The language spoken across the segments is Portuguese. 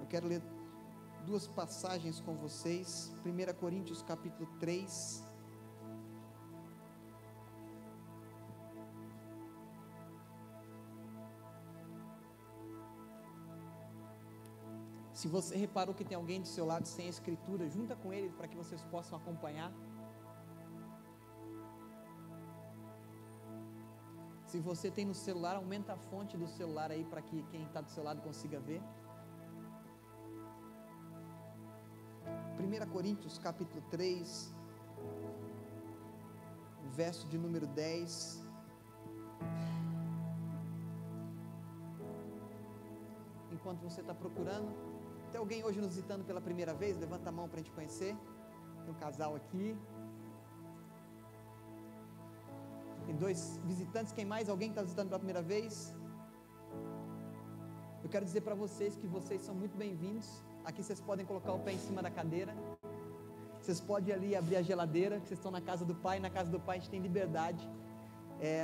Eu quero ler duas passagens com vocês. 1 Coríntios capítulo 3. Se você reparou que tem alguém do seu lado sem a escritura, junta com ele para que vocês possam acompanhar. Se você tem no celular, aumenta a fonte do celular aí para que quem está do seu lado consiga ver. 1 Coríntios capítulo 3, verso de número 10. Enquanto você está procurando, tem alguém hoje nos visitando pela primeira vez? Levanta a mão para a gente conhecer. Tem um casal aqui. Tem dois visitantes. Quem mais? Alguém que está visitando pela primeira vez? Eu quero dizer para vocês que vocês são muito bem-vindos. Aqui vocês podem colocar o pé em cima da cadeira. Vocês podem ali abrir a geladeira, que vocês estão na casa do Pai. Na casa do Pai a gente tem liberdade.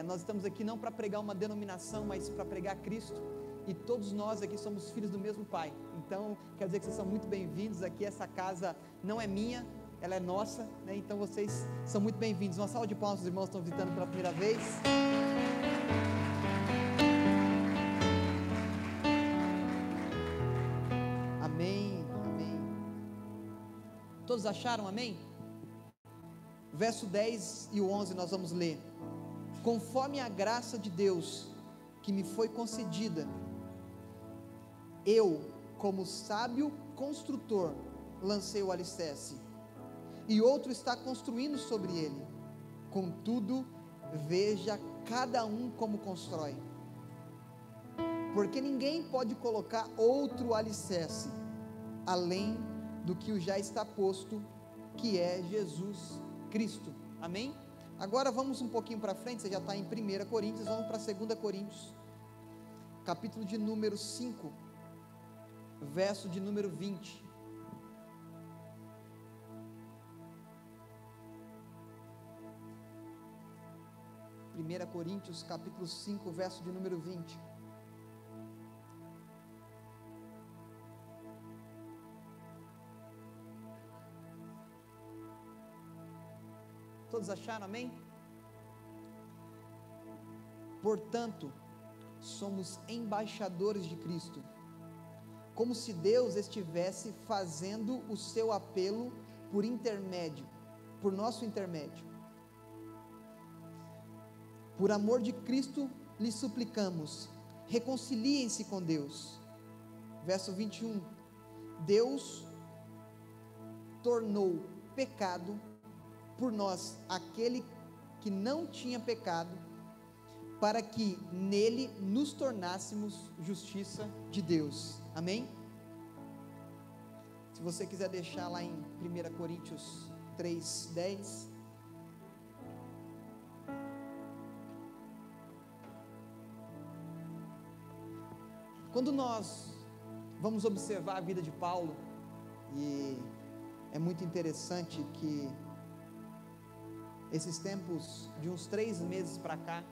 Nós estamos aqui não para pregar uma denominação, mas para pregar Cristo. E todos nós aqui somos filhos do mesmo Pai. Então, quero dizer que vocês são muito bem-vindos aqui. Essa casa não é minha, ela é nossa, né? Então vocês são muito bem-vindos. Uma salva de palmas, os irmãos estão visitando pela primeira vez. Amém, amém. Todos acharam amém? Verso 10 e o 11 nós vamos ler. Conforme a graça de Deus que me foi concedida, eu, como sábio construtor, lancei o alicerce, e outro está construindo sobre ele. Contudo, veja cada um como constrói, porque ninguém pode colocar outro alicerce, além do que o já está posto, que é Jesus Cristo. Amém? Agora vamos um pouquinho para frente, você já está em 1 Coríntios, vamos para 2 Coríntios, capítulo de número 5, verso de número 20. Primeira Coríntios, capítulo 5, verso de número 20. Todos acharam, amém? Portanto, somos embaixadores de Cristo, como se Deus estivesse fazendo o seu apelo por nosso intermédio. Por amor de Cristo, lhes suplicamos, reconciliem-se com Deus. Verso 21, Deus tornou pecado por nós aquele que não tinha pecado, para que nele nos tornássemos justiça de Deus. Amém? Se você quiser deixar lá em 1 Coríntios 3, 10. Quando nós vamos observar a vida de Paulo, e é muito interessante que esses tempos de uns 3 meses para cá,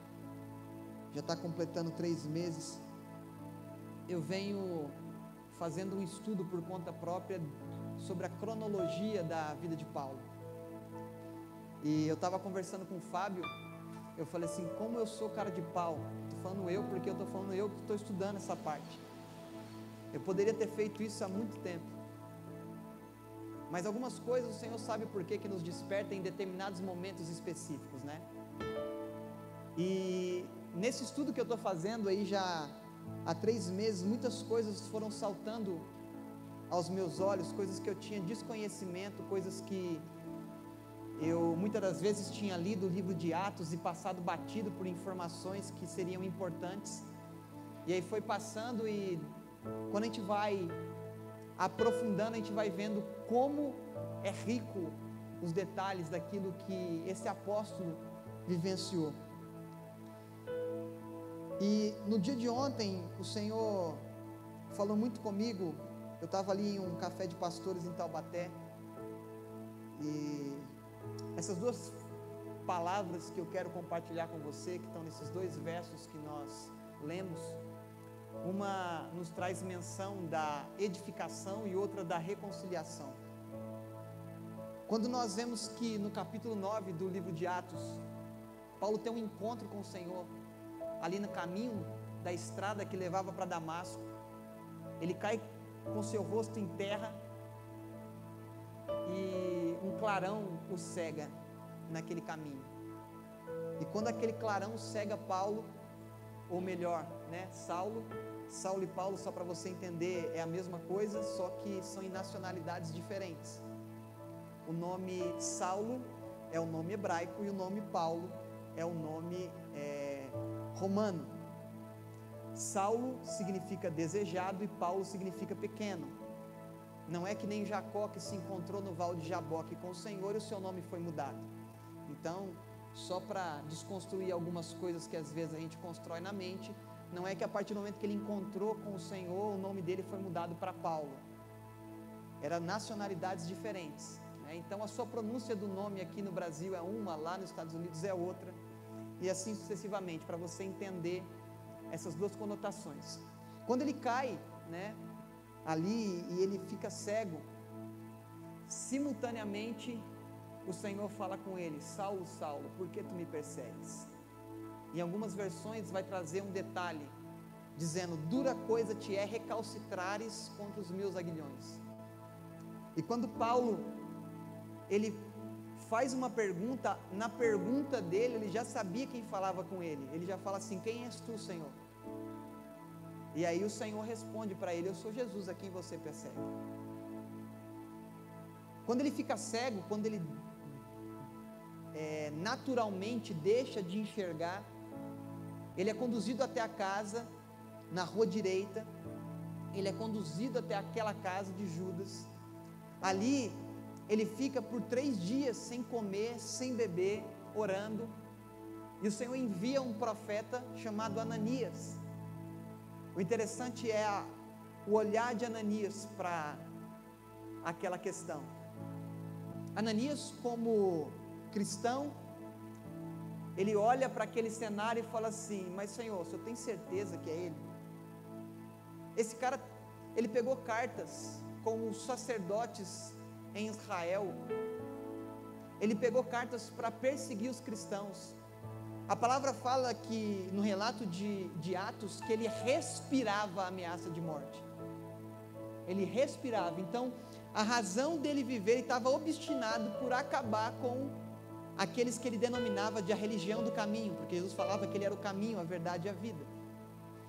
já está completando 3 meses, eu venho fazendo um estudo por conta própria sobre a cronologia da vida de Paulo. E eu estava conversando com o Fábio, eu falei assim, como eu sou cara de pau, estou falando eu porque eu estou falando eu que estou estudando essa parte. Eu poderia ter feito isso há muito tempo, mas algumas coisas o Senhor sabe por que nos desperta em determinados momentos específicos, né? E nesse estudo que eu estou fazendo aí já há 3 meses, muitas coisas foram saltando aos meus olhos, coisas que eu tinha desconhecimento, coisas que eu muitas das vezes tinha lido o livro de Atos e passado batido por informações que seriam importantes, e aí foi passando, e quando a gente vai aprofundando, a gente vai vendo como é rico os detalhes daquilo que esse apóstolo vivenciou. E no dia de ontem, o Senhor falou muito comigo. Eu estava ali em um café de pastores em Taubaté, e essas 2 palavras que eu quero compartilhar com você, que estão nesses 2 versos que nós lemos, Uma nos traz menção da edificação e outra da reconciliação. Quando nós vemos que no capítulo 9 do livro de Atos, Paulo tem um encontro com o Senhor, ali no caminho da estrada que levava para Damasco, ele cai com seu rosto em terra, e um clarão o cega naquele caminho, e quando aquele clarão cega Paulo, ou melhor, Saulo e Paulo, só para você entender, é a mesma coisa, só que são em nacionalidades diferentes. O nome Saulo é o nome hebraico e o nome Paulo é o nome romano. Saulo significa desejado e Paulo significa pequeno. Não é que nem Jacó, que se encontrou no Val de Jaboque com o Senhor e o seu nome foi mudado. Então, só para desconstruir algumas coisas que às vezes a gente constrói na mente, não é que a partir do momento que ele encontrou com o Senhor, o nome dele foi mudado para Paulo. Eram nacionalidades diferentes. Então a sua pronúncia do nome aqui no Brasil é uma, lá nos Estados Unidos é outra, e assim sucessivamente, para você entender essas duas conotações. Quando ele cai, ali, e ele fica cego, simultaneamente o Senhor fala com ele: Saulo, Saulo, por que tu me persegues? Em algumas versões vai trazer um detalhe, dizendo: dura coisa te é recalcitrares contra os meus aguilhões. E quando Paulo, ele faz uma pergunta, na pergunta dele, ele já sabia quem falava com ele. Ele já fala assim: quem és tu, Senhor? E aí o Senhor responde para ele: eu sou Jesus a quem você persegue. Quando ele fica cego, quando ele naturalmente deixa de enxergar, ele é conduzido até a casa, na rua direita, ele é conduzido até aquela casa de Judas. Ali ele fica por 3 dias sem comer, sem beber, orando, e o Senhor envia um profeta chamado Ananias. O interessante é o olhar de Ananias para aquela questão. Ananias, como cristão, ele olha para aquele cenário e fala assim: mas Senhor, o Senhor tem certeza que é ele? Esse cara, ele pegou cartas com os sacerdotes em Israel, ele pegou cartas para perseguir os cristãos. A palavra fala que, no relato de Atos, que ele respirava a ameaça de morte. Ele respirava. Então, a razão dele viver, ele estava obstinado por acabar com aqueles que ele denominava de a religião do caminho, porque Jesus falava que ele era o caminho, a verdade e a vida.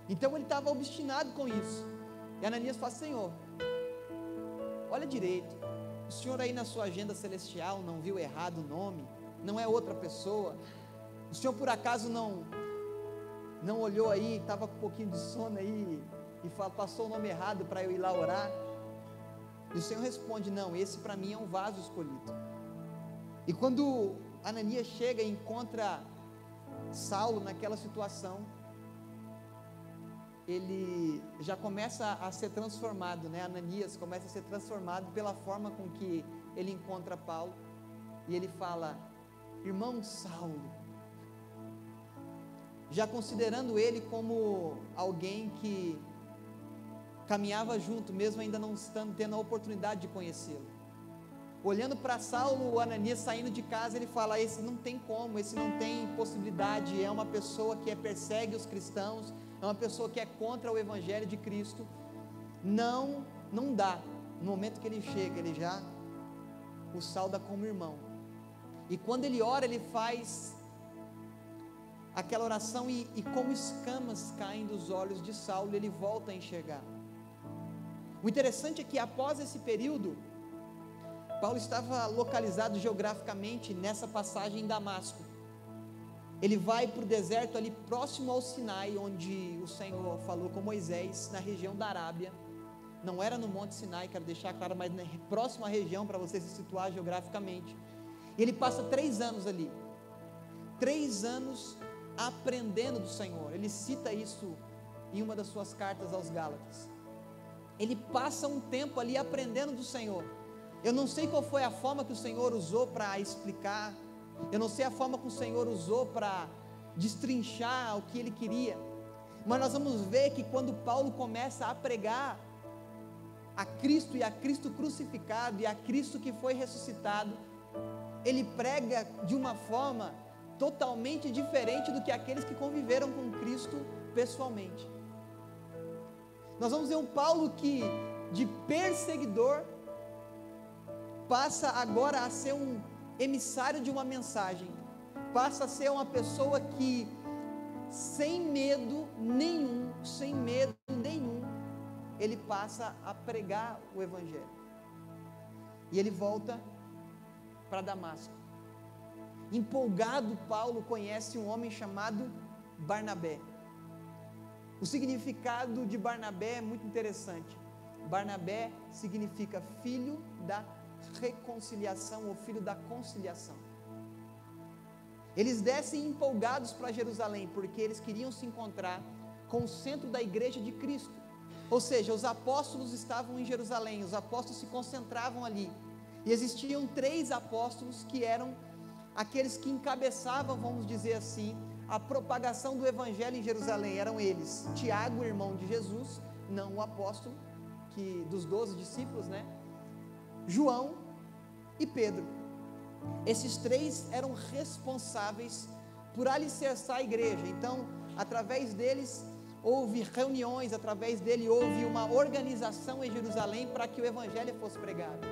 Então ele estava obstinado com isso. E Ananias fala: Senhor, olha direito, o Senhor aí na sua agenda celestial não viu errado o nome? Não é outra pessoa? O Senhor por acaso não olhou aí, estava com um pouquinho de sono aí e passou o nome errado para eu ir lá orar? E o Senhor responde: não, esse para mim é um vaso escolhido. E quando Ananias chega e encontra Saulo naquela situação, ele já começa a ser transformado, Ananias começa a ser transformado pela forma com que ele encontra Paulo, e ele fala: irmão Saulo, já considerando ele como alguém que caminhava junto, mesmo ainda não tendo a oportunidade de conhecê-lo. Olhando para Saulo, o Ananias saindo de casa, ele fala: esse não tem como, esse não tem possibilidade, é uma pessoa que persegue os cristãos, é uma pessoa que é contra o evangelho de Cristo, não dá. No momento que ele chega, ele já o sauda como irmão, e quando ele ora, ele faz aquela oração, e como escamas caem dos olhos de Saulo, ele volta a enxergar. O interessante é que após esse período, Paulo estava localizado geograficamente nessa passagem em Damasco. Ele vai para o deserto ali próximo ao Sinai, onde o Senhor falou com Moisés, na região da Arábia. Não era no Monte Sinai, quero deixar claro, mas na próxima região, para você se situar geograficamente. E ele passa 3 anos ali, 3 anos aprendendo do Senhor. Ele cita isso em uma das suas cartas aos Gálatas. Ele passa um tempo ali aprendendo do Senhor. Eu não sei qual foi a forma que o Senhor usou para explicar, eu não sei a forma que o Senhor usou para destrinchar o que Ele queria. Mas nós vamos ver que quando Paulo começa a pregar a Cristo e a Cristo crucificado e a Cristo que foi ressuscitado, ele prega de uma forma totalmente diferente do que aqueles que conviveram com Cristo pessoalmente. Nós vamos ver um Paulo que de perseguidor passa agora a ser um emissário de uma mensagem, passa a ser uma pessoa que sem medo nenhum, ele passa a pregar o Evangelho. E ele volta para Damasco. Empolgado, Paulo conhece um homem chamado Barnabé. O significado de Barnabé é muito interessante. Barnabé significa filho da reconciliação ou filho da conciliação. Eles descem empolgados para Jerusalém, porque eles queriam se encontrar com o centro da igreja de Cristo. Ou seja, os apóstolos estavam em Jerusalém, os apóstolos se concentravam ali. E existiam 3 apóstolos que eram aqueles que encabeçavam, vamos dizer assim, a propagação do evangelho em Jerusalém. Eram eles: Tiago, irmão de Jesus, não o apóstolo, que dos 12 discípulos, né? João e Pedro. Esses 3 eram responsáveis por alicerçar a igreja. Então, através deles houve reuniões, através dele houve uma organização em Jerusalém para que o evangelho fosse pregado.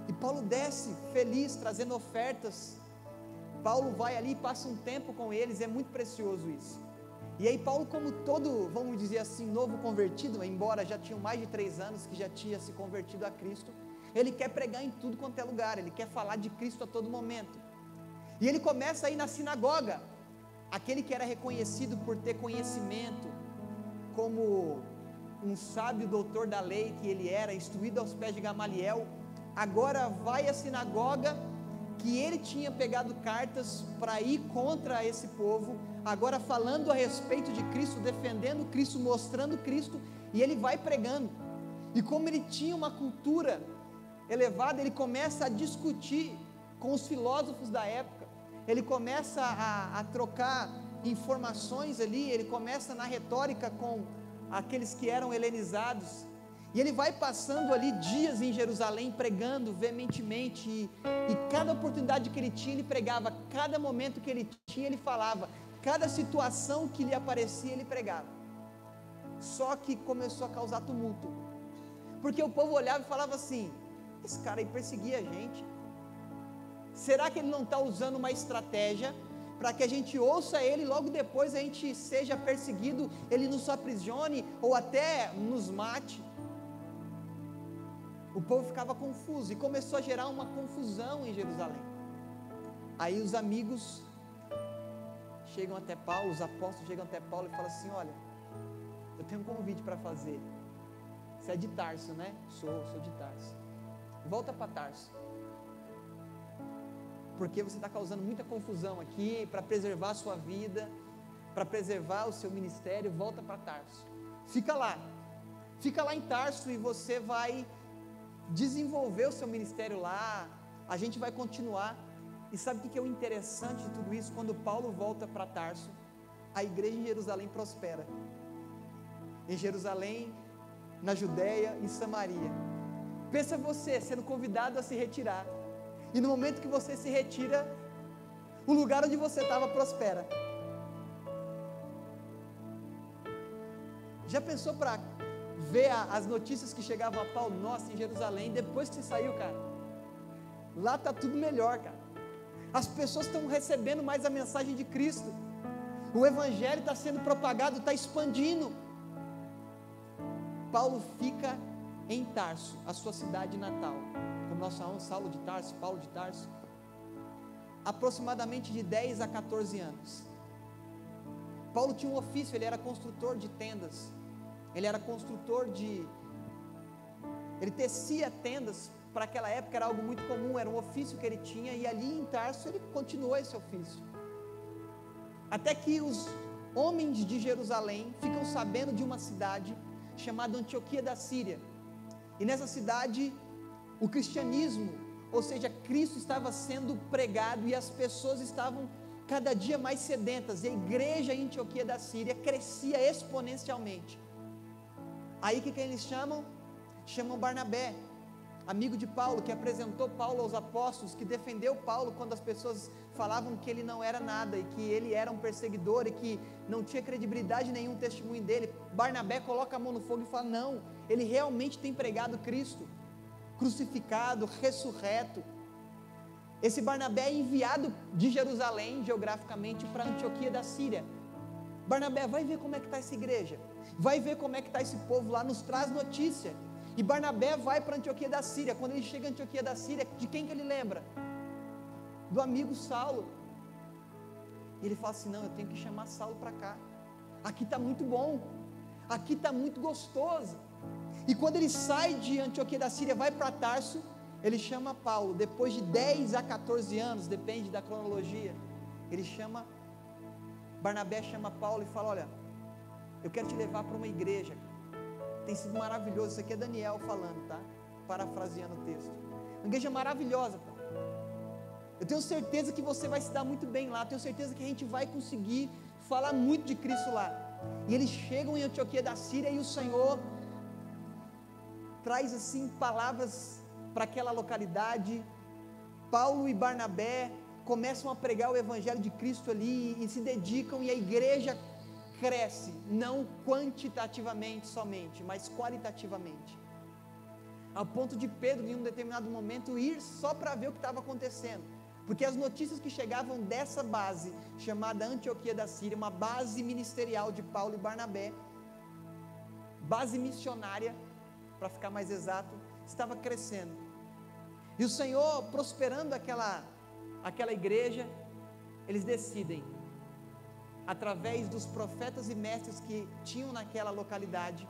E Paulo desce feliz, trazendo ofertas. Paulo vai ali e passa um tempo com eles, é muito precioso isso. E aí Paulo, como todo, vamos dizer assim, novo convertido, embora já tinham mais de 3 anos que já tinha se convertido a Cristo, ele quer pregar em tudo quanto é lugar, ele quer falar de Cristo a todo momento. E ele começa a ir na sinagoga. Aquele que era reconhecido por ter conhecimento, como um sábio doutor da lei que ele era, instruído aos pés de Gamaliel, agora vai à sinagoga, que ele tinha pegado cartas para ir contra esse povo, agora falando a respeito de Cristo, defendendo Cristo, mostrando Cristo, e ele vai pregando. E como ele tinha uma cultura elevada, ele começa a discutir com os filósofos da época, ele começa a trocar informações ali, ele começa na retórica com aqueles que eram helenizados, e ele vai passando ali dias em Jerusalém, pregando veementemente, e cada oportunidade que ele tinha, ele pregava, cada momento que ele tinha, ele falava, cada situação que lhe aparecia, ele pregava. Só que começou a causar tumulto, porque o povo olhava e falava assim: esse cara aí perseguia a gente, será que ele não está usando uma estratégia para que a gente ouça ele e logo depois a gente seja perseguido, ele nos aprisione ou até nos mate? O povo ficava confuso e começou a gerar uma confusão em Jerusalém. Aí os amigos chegam até Paulo, os apóstolos chegam até Paulo e falam assim: olha, eu tenho um convite para fazer. Você é de Tarso, né? Sou de Tarso. Volta para Tarso, porque você está causando muita confusão aqui. Para preservar a sua vida, para preservar o seu ministério, volta para Tarso, fica lá em Tarso, e você vai desenvolver o seu ministério lá, a gente vai continuar. E sabe o que é o interessante de tudo isso? Quando Paulo volta para Tarso, a igreja em Jerusalém prospera, em Jerusalém, na Judéia e Samaria. Pensa você sendo convidado a se retirar, e no momento que você se retira, o lugar onde você estava prospera. Já pensou para ver as notícias que chegavam a Paulo? Nossa, em Jerusalém, depois que você saiu, cara, lá está tudo melhor, cara. As pessoas estão recebendo mais a mensagem de Cristo, o evangelho está sendo propagado, está expandindo. Paulo fica em Tarso, a sua cidade natal, como nós falamos, Paulo de Tarso, aproximadamente de 10 a 14 anos. Paulo tinha um ofício, ele era construtor de tendas, ele tecia tendas. Para aquela época era algo muito comum, era um ofício que ele tinha, e ali em Tarso ele continuou esse ofício, até que os homens de Jerusalém ficam sabendo de uma cidade chamada Antioquia da Síria, e nessa cidade o cristianismo, ou seja, Cristo estava sendo pregado, e as pessoas estavam cada dia mais sedentas, e a igreja em Antioquia da Síria crescia exponencialmente. Aí o que eles chamam? Chamam Barnabé, amigo de Paulo, que apresentou Paulo aos apóstolos, que defendeu Paulo quando as pessoas falavam que ele não era nada, e que ele era um perseguidor, e que não tinha credibilidade nenhum testemunho dele. Barnabé coloca a mão no fogo e fala: não, ele realmente tem pregado Cristo, crucificado, ressurreto. Esse Barnabé é enviado de Jerusalém, geograficamente, para Antioquia da Síria. Barnabé, vai ver como é que está essa igreja, vai ver como é que está esse povo lá, nos traz notícia. E Barnabé vai para Antioquia da Síria. Quando ele chega em Antioquia da Síria, de quem que ele lembra? Do amigo Saulo. E ele fala assim: não, eu tenho que chamar Saulo para cá, aqui está muito bom, aqui está muito gostoso. E quando ele sai de Antioquia da Síria, vai para Tarso, ele chama Paulo, depois de 10 a 14 anos, depende da cronologia, Barnabé chama Paulo e fala: olha, eu quero te levar para uma igreja, tem sido maravilhoso. Isso aqui é Daniel falando, tá? Parafraseando o texto. Uma igreja maravilhosa, Paulo. Eu tenho certeza que você vai se dar muito bem lá, tenho certeza que a gente vai conseguir falar muito de Cristo lá. E eles chegam em Antioquia da Síria, e o Senhor traz assim palavras para aquela localidade. Paulo e Barnabé começam a pregar o evangelho de Cristo ali, e se dedicam, e a igreja cresce, não quantitativamente somente, mas qualitativamente, ao ponto de Pedro, em um determinado momento, ir só para ver o que estava acontecendo, porque as notícias que chegavam dessa base, chamada Antioquia da Síria, uma base ministerial de Paulo e Barnabé, base missionária, para ficar mais exato, estava crescendo. E o Senhor, prosperando aquela igreja, eles decidem, através dos profetas e mestres que tinham naquela localidade,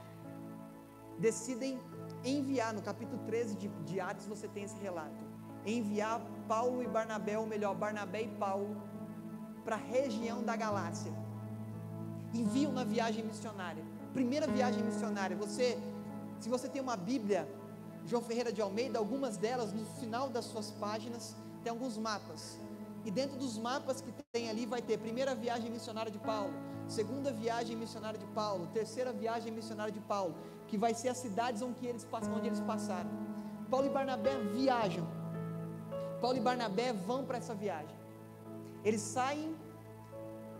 decidem enviar, no capítulo 13 de Atos você tem esse relato, enviar Paulo e Barnabé, ou melhor, Barnabé e Paulo, para a região da Galácia. Enviam na viagem missionária, primeira viagem missionária. Se você tem uma Bíblia João Ferreira de Almeida, algumas delas, no final das suas páginas, tem alguns mapas, e dentro dos mapas que tem ali, vai ter primeira viagem missionária de Paulo, segunda viagem missionária de Paulo, terceira viagem missionária de Paulo, que vai ser as cidades onde eles passaram. Paulo e Barnabé viajam, Paulo e Barnabé vão para essa viagem, eles saem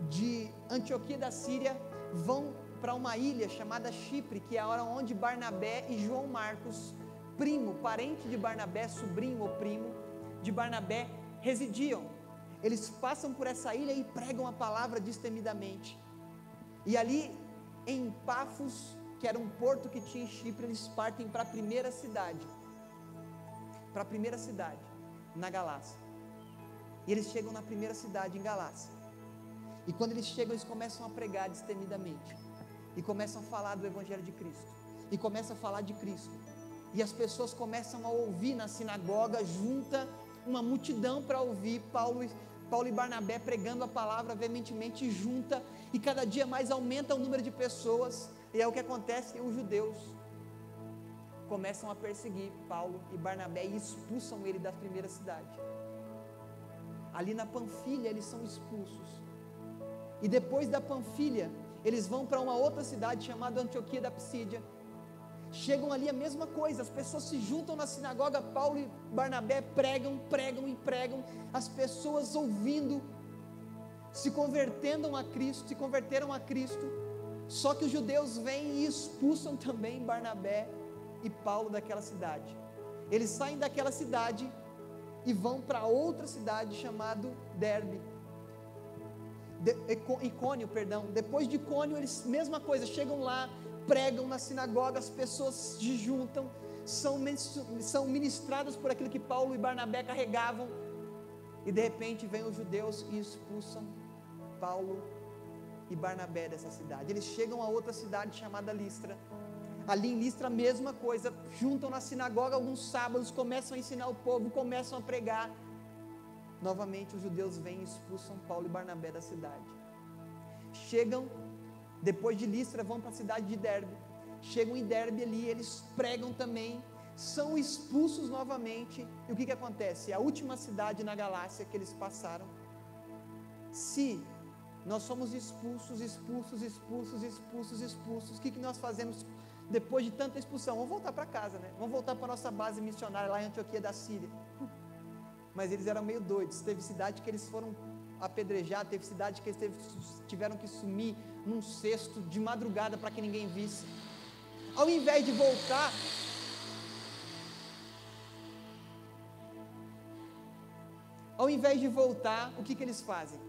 de Antioquia da Síria, vão para uma ilha chamada Chipre, que é a hora onde Barnabé e João Marcos, primo, parente de Barnabé, sobrinho ou primo de Barnabé, residiam. Eles passam por essa ilha e pregam a palavra destemidamente, e ali em Pafos, que era um porto que tinha em Chipre, eles partem para a primeira cidade, na Galácia. E eles chegam na primeira cidade, em Galácia, e quando eles chegam, eles começam a pregar destemidamente, e começam a falar do evangelho de Cristo, e começam a falar de Cristo, e as pessoas começam a ouvir na sinagoga, junta uma multidão para ouvir Paulo e Barnabé pregando a palavra veementemente, junta, e cada dia mais aumenta o número de pessoas, e é o que acontece. Os judeus começam a perseguir Paulo e Barnabé, e expulsam ele da primeira cidade. Ali na Panfilha eles são expulsos, e depois da Panfilha, eles vão para uma outra cidade chamada Antioquia da Psídia. Chegam ali, a mesma coisa, as pessoas se juntam na sinagoga, Paulo e Barnabé pregam, as pessoas ouvindo, se converteram a Cristo, só que os judeus vêm e expulsam também Barnabé e Paulo daquela cidade. Eles saem daquela cidade e vão para outra cidade chamada Icônio. Depois de Icônio, eles, mesma coisa, chegam lá, pregam na sinagoga, as pessoas se juntam, são ministradas por aquilo que Paulo e Barnabé carregavam, e de repente vêm os judeus e expulsam Paulo e Barnabé dessa cidade. Eles chegam a outra cidade chamada Listra. Ali em Listra, a mesma coisa, juntam na sinagoga alguns sábados, começam a ensinar o povo, começam a pregar. Novamente os judeus vêm e expulsam Paulo e Barnabé da cidade. Chegam, depois de Listra, vão para a cidade de Derbe. Chegam em Derbe ali, eles pregam também, são expulsos novamente. E o que acontece? A última cidade na Galácia que eles passaram Se nós somos expulsos, o que nós fazemos depois de tanta expulsão? Vamos voltar para casa, né? Vamos voltar para a nossa base missionária lá em Antioquia da Síria. Mas eles eram meio doidos. Teve cidade que eles foram apedrejados, teve cidade que eles tiveram que sumir num cesto de madrugada para que ninguém visse. Ao invés de voltar, o que eles fazem?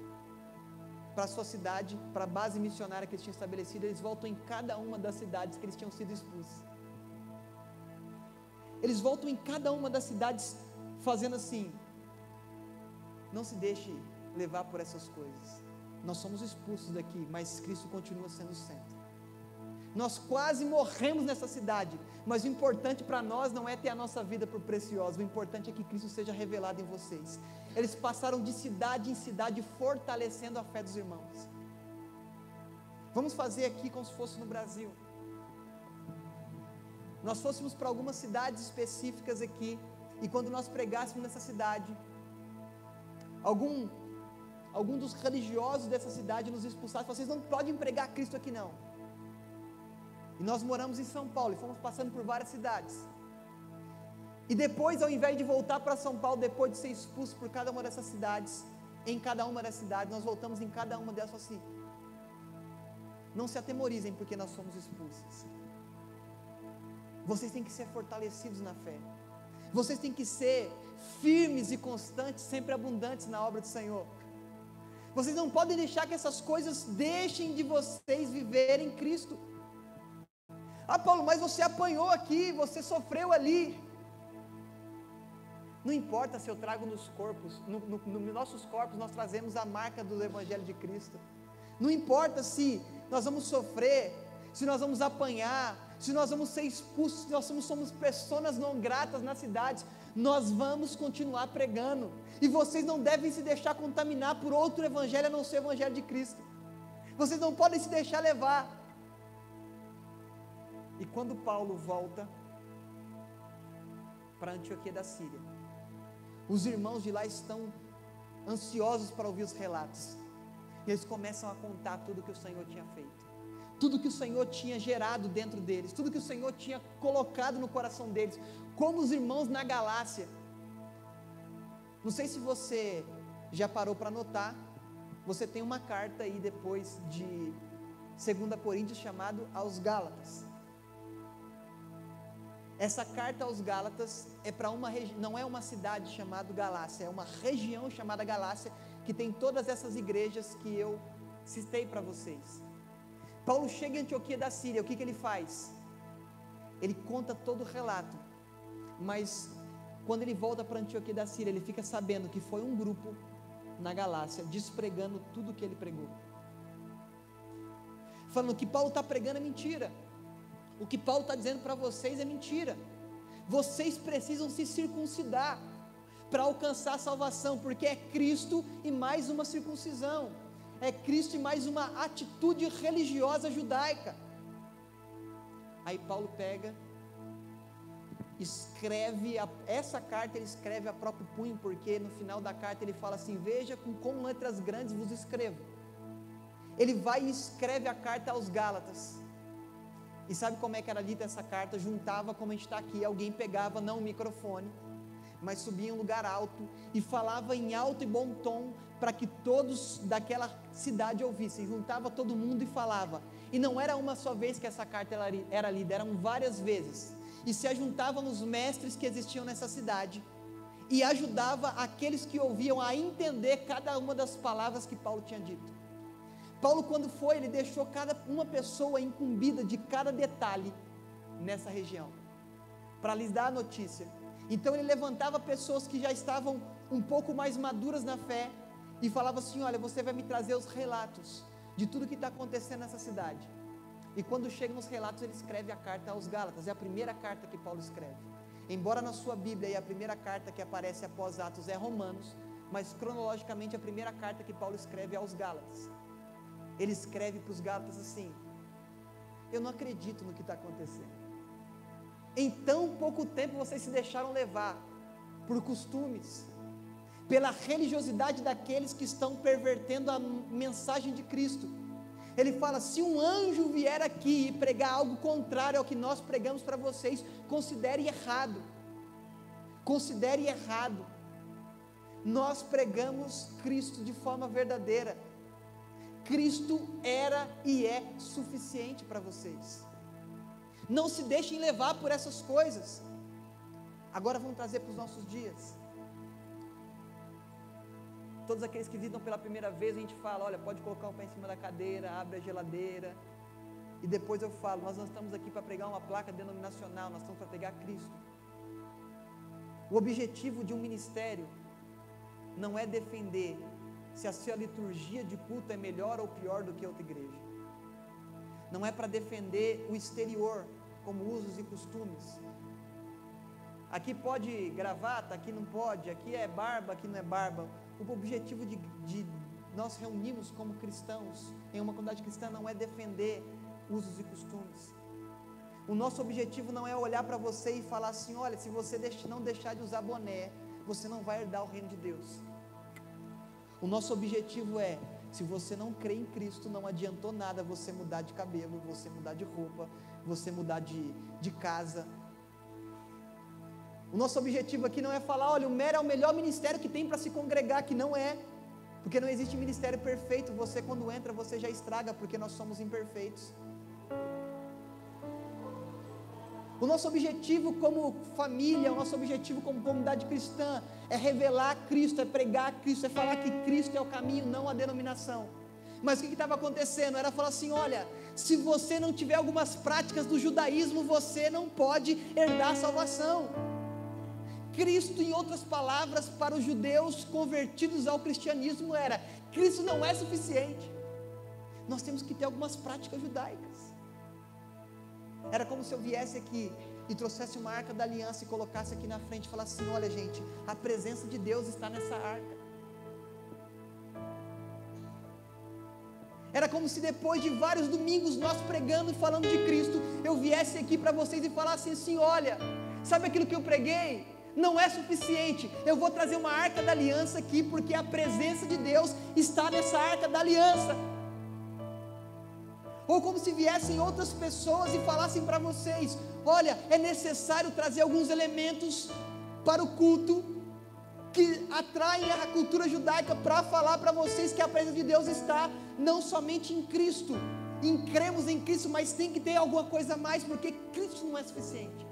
Para a sua cidade, para a base missionária que eles tinham estabelecido, eles voltam em cada uma das cidades que eles tinham sido expulsos. Eles voltam em cada uma das cidades fazendo assim: não se deixe levar por essas coisas. Nós somos expulsos daqui, mas Cristo continua sendo o centro. Nós quase morremos nessa cidade, mas o importante para nós não é ter a nossa vida por preciosa, o importante é que Cristo seja revelado em vocês. Eles passaram de cidade em cidade fortalecendo a fé dos irmãos. Vamos fazer aqui como se fosse no Brasil. Nós fôssemos para algumas cidades específicas aqui, e quando nós pregássemos nessa cidade, algum dos religiosos dessa cidade nos expulsasse: vocês não podem pregar Cristo aqui não. E nós moramos em São Paulo e fomos passando por várias cidades. E depois, ao invés de voltar para São Paulo, depois de ser expulso por cada uma dessas cidades, nós voltamos em cada uma delas assim: não se atemorizem porque nós somos expulsos. Vocês têm que ser fortalecidos na fé. Vocês têm que ser firmes e constantes, sempre abundantes na obra do Senhor. Vocês não podem deixar que essas coisas deixem de vocês viverem Cristo. Ah, Paulo, mas você apanhou aqui, você sofreu ali. Não importa se eu trago nos corpos, nos nossos corpos nós trazemos a marca do Evangelho de Cristo. Não importa se nós vamos sofrer, se nós vamos apanhar, se nós vamos ser expulsos, se nós somos pessoas não gratas nas cidades, nós vamos continuar pregando. E vocês não devem se deixar contaminar por outro evangelho a não ser o Evangelho de Cristo. Vocês não podem se deixar levar. E quando Paulo volta para Antioquia da Síria, os irmãos de lá estão ansiosos para ouvir os relatos, e eles começam a contar tudo que o Senhor tinha feito, tudo que o Senhor tinha gerado dentro deles, tudo que o Senhor tinha colocado no coração deles, como os irmãos na Galácia. Não sei se você já parou para notar, você tem uma carta aí depois de 2 Coríntios chamado aos Gálatas. Essa carta aos Gálatas é para não é uma cidade chamada Galácia, é uma região chamada Galácia, que tem todas essas igrejas que eu citei para vocês. Paulo chega em Antioquia da Síria, o que ele faz? Ele conta todo o relato, mas quando ele volta para Antioquia da Síria, ele fica sabendo que foi um grupo na Galácia, despregando tudo que ele pregou, falando que Paulo está pregando é mentira. O que Paulo está dizendo para vocês é mentira. Vocês precisam se circuncidar para alcançar a salvação, porque é Cristo e mais uma circuncisão, é Cristo e mais uma atitude religiosa judaica. Aí Paulo pega, escreve essa carta, ele escreve a próprio punho, porque no final da carta ele fala assim: veja com letras grandes vos escrevo. Ele vai e escreve a carta aos Gálatas. E sabe como é que era lida essa carta? Juntava como a gente está aqui, alguém pegava não o microfone, mas subia em um lugar alto e falava em alto e bom tom para que todos daquela cidade ouvissem. Juntava todo mundo e falava. E não era uma só vez que essa carta era lida, eram várias vezes. E se ajuntavam os mestres que existiam nessa cidade e ajudava aqueles que ouviam a entender cada uma das palavras que Paulo tinha dito. Paulo, quando foi, ele deixou cada uma pessoa incumbida de cada detalhe nessa região, para lhes dar a notícia. Então ele levantava pessoas que já estavam um pouco mais maduras na fé, e falava assim: olha, você vai me trazer os relatos de tudo que está acontecendo nessa cidade. E quando chegam os relatos, ele escreve a carta aos Gálatas, é a primeira carta que Paulo escreve. Embora na sua Bíblia a primeira carta que aparece após Atos é Romanos, mas cronologicamente a primeira carta que Paulo escreve é aos Gálatas. Ele escreve para os Gálatas assim: eu não acredito no que está acontecendo. Em tão pouco tempo vocês se deixaram levar por costumes, pela religiosidade daqueles que estão pervertendo a mensagem de Cristo. Ele fala: se um anjo vier aqui e pregar algo contrário ao que nós pregamos para vocês, considere errado. Considere errado. Nós pregamos Cristo de forma verdadeira. Cristo era e é suficiente para vocês. Não se deixem levar por essas coisas. Agora vamos trazer para os nossos dias. Todos aqueles que visitam pela primeira vez, a gente fala: olha, pode colocar o pé em cima da cadeira, abre a geladeira. E depois eu falo: nós não estamos aqui para pregar uma placa denominacional, nós estamos para pregar Cristo. O objetivo de um ministério não é defender se a sua liturgia de culto é melhor ou pior do que outra igreja. Não é para defender o exterior, como usos e costumes. Aqui pode gravata, aqui não pode, aqui é barba, aqui não é barba. O objetivo de nós reunirmos como cristãos, em uma comunidade cristã, não é defender usos e costumes. O nosso objetivo não é olhar para você e falar assim: olha, se você não deixar de usar boné, você não vai herdar o reino de Deus. O nosso objetivo é: se você não crê em Cristo, não adiantou nada você mudar de cabelo, você mudar de roupa, você mudar de casa. O nosso objetivo aqui não é falar: olha, o MER é o melhor ministério que tem para se congregar, que não é, porque não existe ministério perfeito. Você, quando entra, você já estraga, porque nós somos imperfeitos. O nosso objetivo como família, o nosso objetivo como comunidade cristã é revelar Cristo, é pregar Cristo, é falar que Cristo é o caminho, não a denominação. Mas o que estava acontecendo? Era falar assim: olha, se você não tiver algumas práticas do judaísmo, você não pode herdar a salvação. Cristo, em outras palavras, para os judeus convertidos ao cristianismo era: Cristo não é suficiente, nós temos que ter algumas práticas judaicas. Era como se eu viesse aqui e trouxesse uma arca da aliança e colocasse aqui na frente e falasse assim: olha gente, a presença de Deus está nessa arca. Era como se depois de vários domingos nós pregando e falando de Cristo, eu viesse aqui para vocês e falasse assim: olha, sabe aquilo que eu preguei? Não é suficiente, eu vou trazer uma arca da aliança aqui, porque a presença de Deus está nessa arca da aliança. Ou como se viessem outras pessoas e falassem para vocês: olha, é necessário trazer alguns elementos para o culto que atraem a cultura judaica, para falar para vocês que a presença de Deus está não somente em Cristo, cremos em Cristo, mas tem que ter alguma coisa a mais, porque Cristo não é suficiente.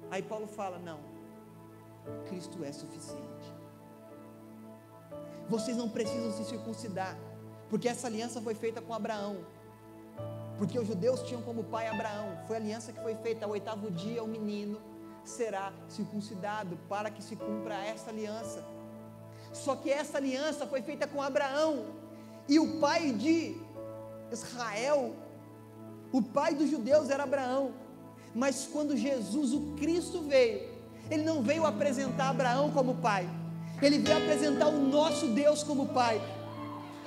Aí Paulo fala: não, Cristo é suficiente. Vocês não precisam se circuncidar, porque essa aliança foi feita com Abraão, porque os judeus tinham como pai Abraão. Foi a aliança que foi feita: ao 8º dia o menino será circuncidado, para que se cumpra essa aliança. Só que essa aliança foi feita com Abraão, e o pai de Israel, o pai dos judeus era Abraão. Mas quando Jesus, o Cristo, veio, ele não veio apresentar Abraão como pai, ele veio apresentar o nosso Deus como pai.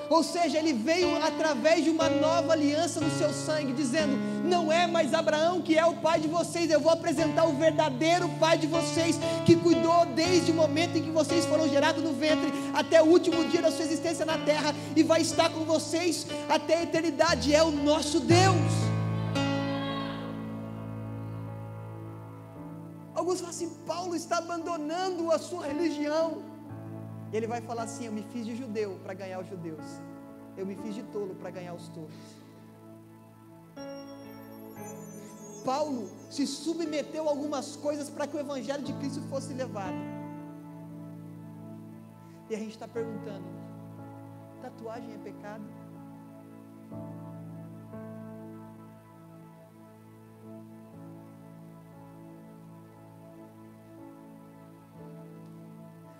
Ou seja, ele veio através de uma nova aliança no seu sangue, dizendo: não é mais Abraão que é o pai de vocês, eu vou apresentar o verdadeiro pai de vocês, que cuidou desde o momento em que vocês foram gerados no ventre, até o último dia da sua existência na terra, e vai estar com vocês até a eternidade. É o nosso Deus. Alguns falam assim: Paulo está abandonando a sua religião. Ele vai falar assim: eu me fiz de judeu para ganhar os judeus, eu me fiz de tolo para ganhar os tolos. Paulo se submeteu a algumas coisas para que o evangelho de Cristo fosse levado. E a gente está perguntando: tatuagem é pecado?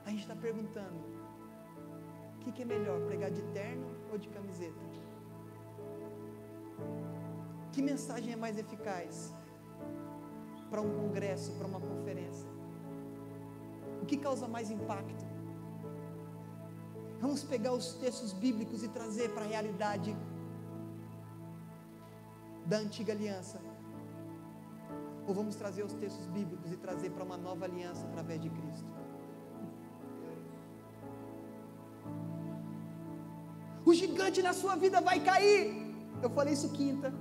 A gente está perguntando: o que é melhor, pregar de terno ou de camiseta? Que mensagem é mais eficaz para um congresso, para uma conferência? O que causa mais impacto? Vamos pegar os textos bíblicos e trazer para a realidade da antiga aliança? Ou vamos trazer os textos bíblicos e trazer para uma nova aliança através de Cristo? gigante na sua vida vai cair. Eu falei isso quinta.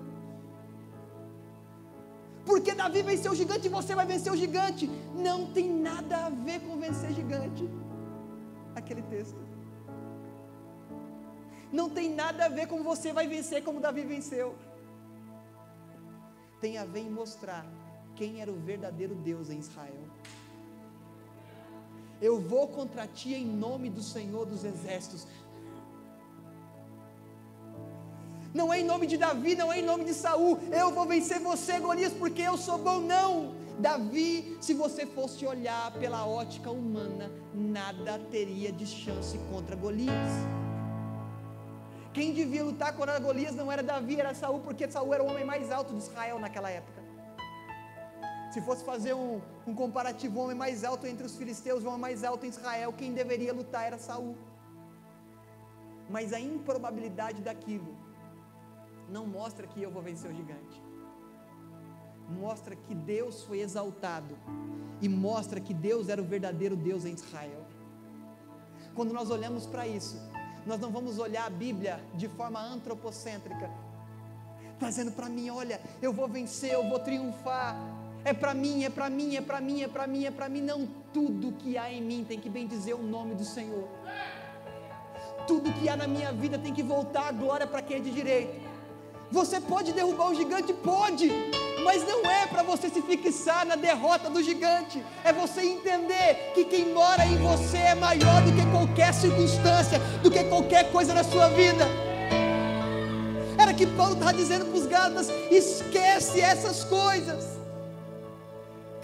Porque Davi venceu o gigante e você vai vencer o gigante. Não tem nada a ver com vencer gigante. Aquele texto. Não tem nada a ver com você vai vencer como Davi venceu. Tem a ver em mostrar quem era o verdadeiro Deus em Israel. Eu vou contra ti em nome do Senhor dos Exércitos. Não é em nome de Davi, não é em nome de Saul. Eu vou vencer você, Golias, porque eu sou bom. Não, Davi, se você fosse olhar pela ótica humana, nada teria de chance contra Golias. Quem devia lutar contra Golias não era Davi, era Saul, porque Saul era o homem mais alto de Israel naquela época. Se fosse fazer um comparativo, o homem mais alto entre os filisteus, o homem mais alto em Israel, quem deveria lutar era Saul. Mas a improbabilidade daquilo não mostra que eu vou vencer o gigante. Mostra que Deus foi exaltado e mostra que Deus era o verdadeiro Deus em Israel. Quando nós olhamos para isso, nós não vamos olhar a Bíblia de forma antropocêntrica, trazendo para mim, olha, eu vou vencer, eu vou triunfar, é para mim, é para mim, é para mim, é para mim, é para mim. Não, tudo que há em mim tem que bendizer o nome do Senhor. Tudo que há na minha vida tem que voltar a glória para quem é de direito. Você pode derrubar o gigante? Pode, mas não é para você se fixar na derrota do gigante, é você entender que quem mora em você é maior do que qualquer circunstância, do que qualquer coisa na sua vida. Era que Paulo estava dizendo para os Gálatas: esquece essas coisas.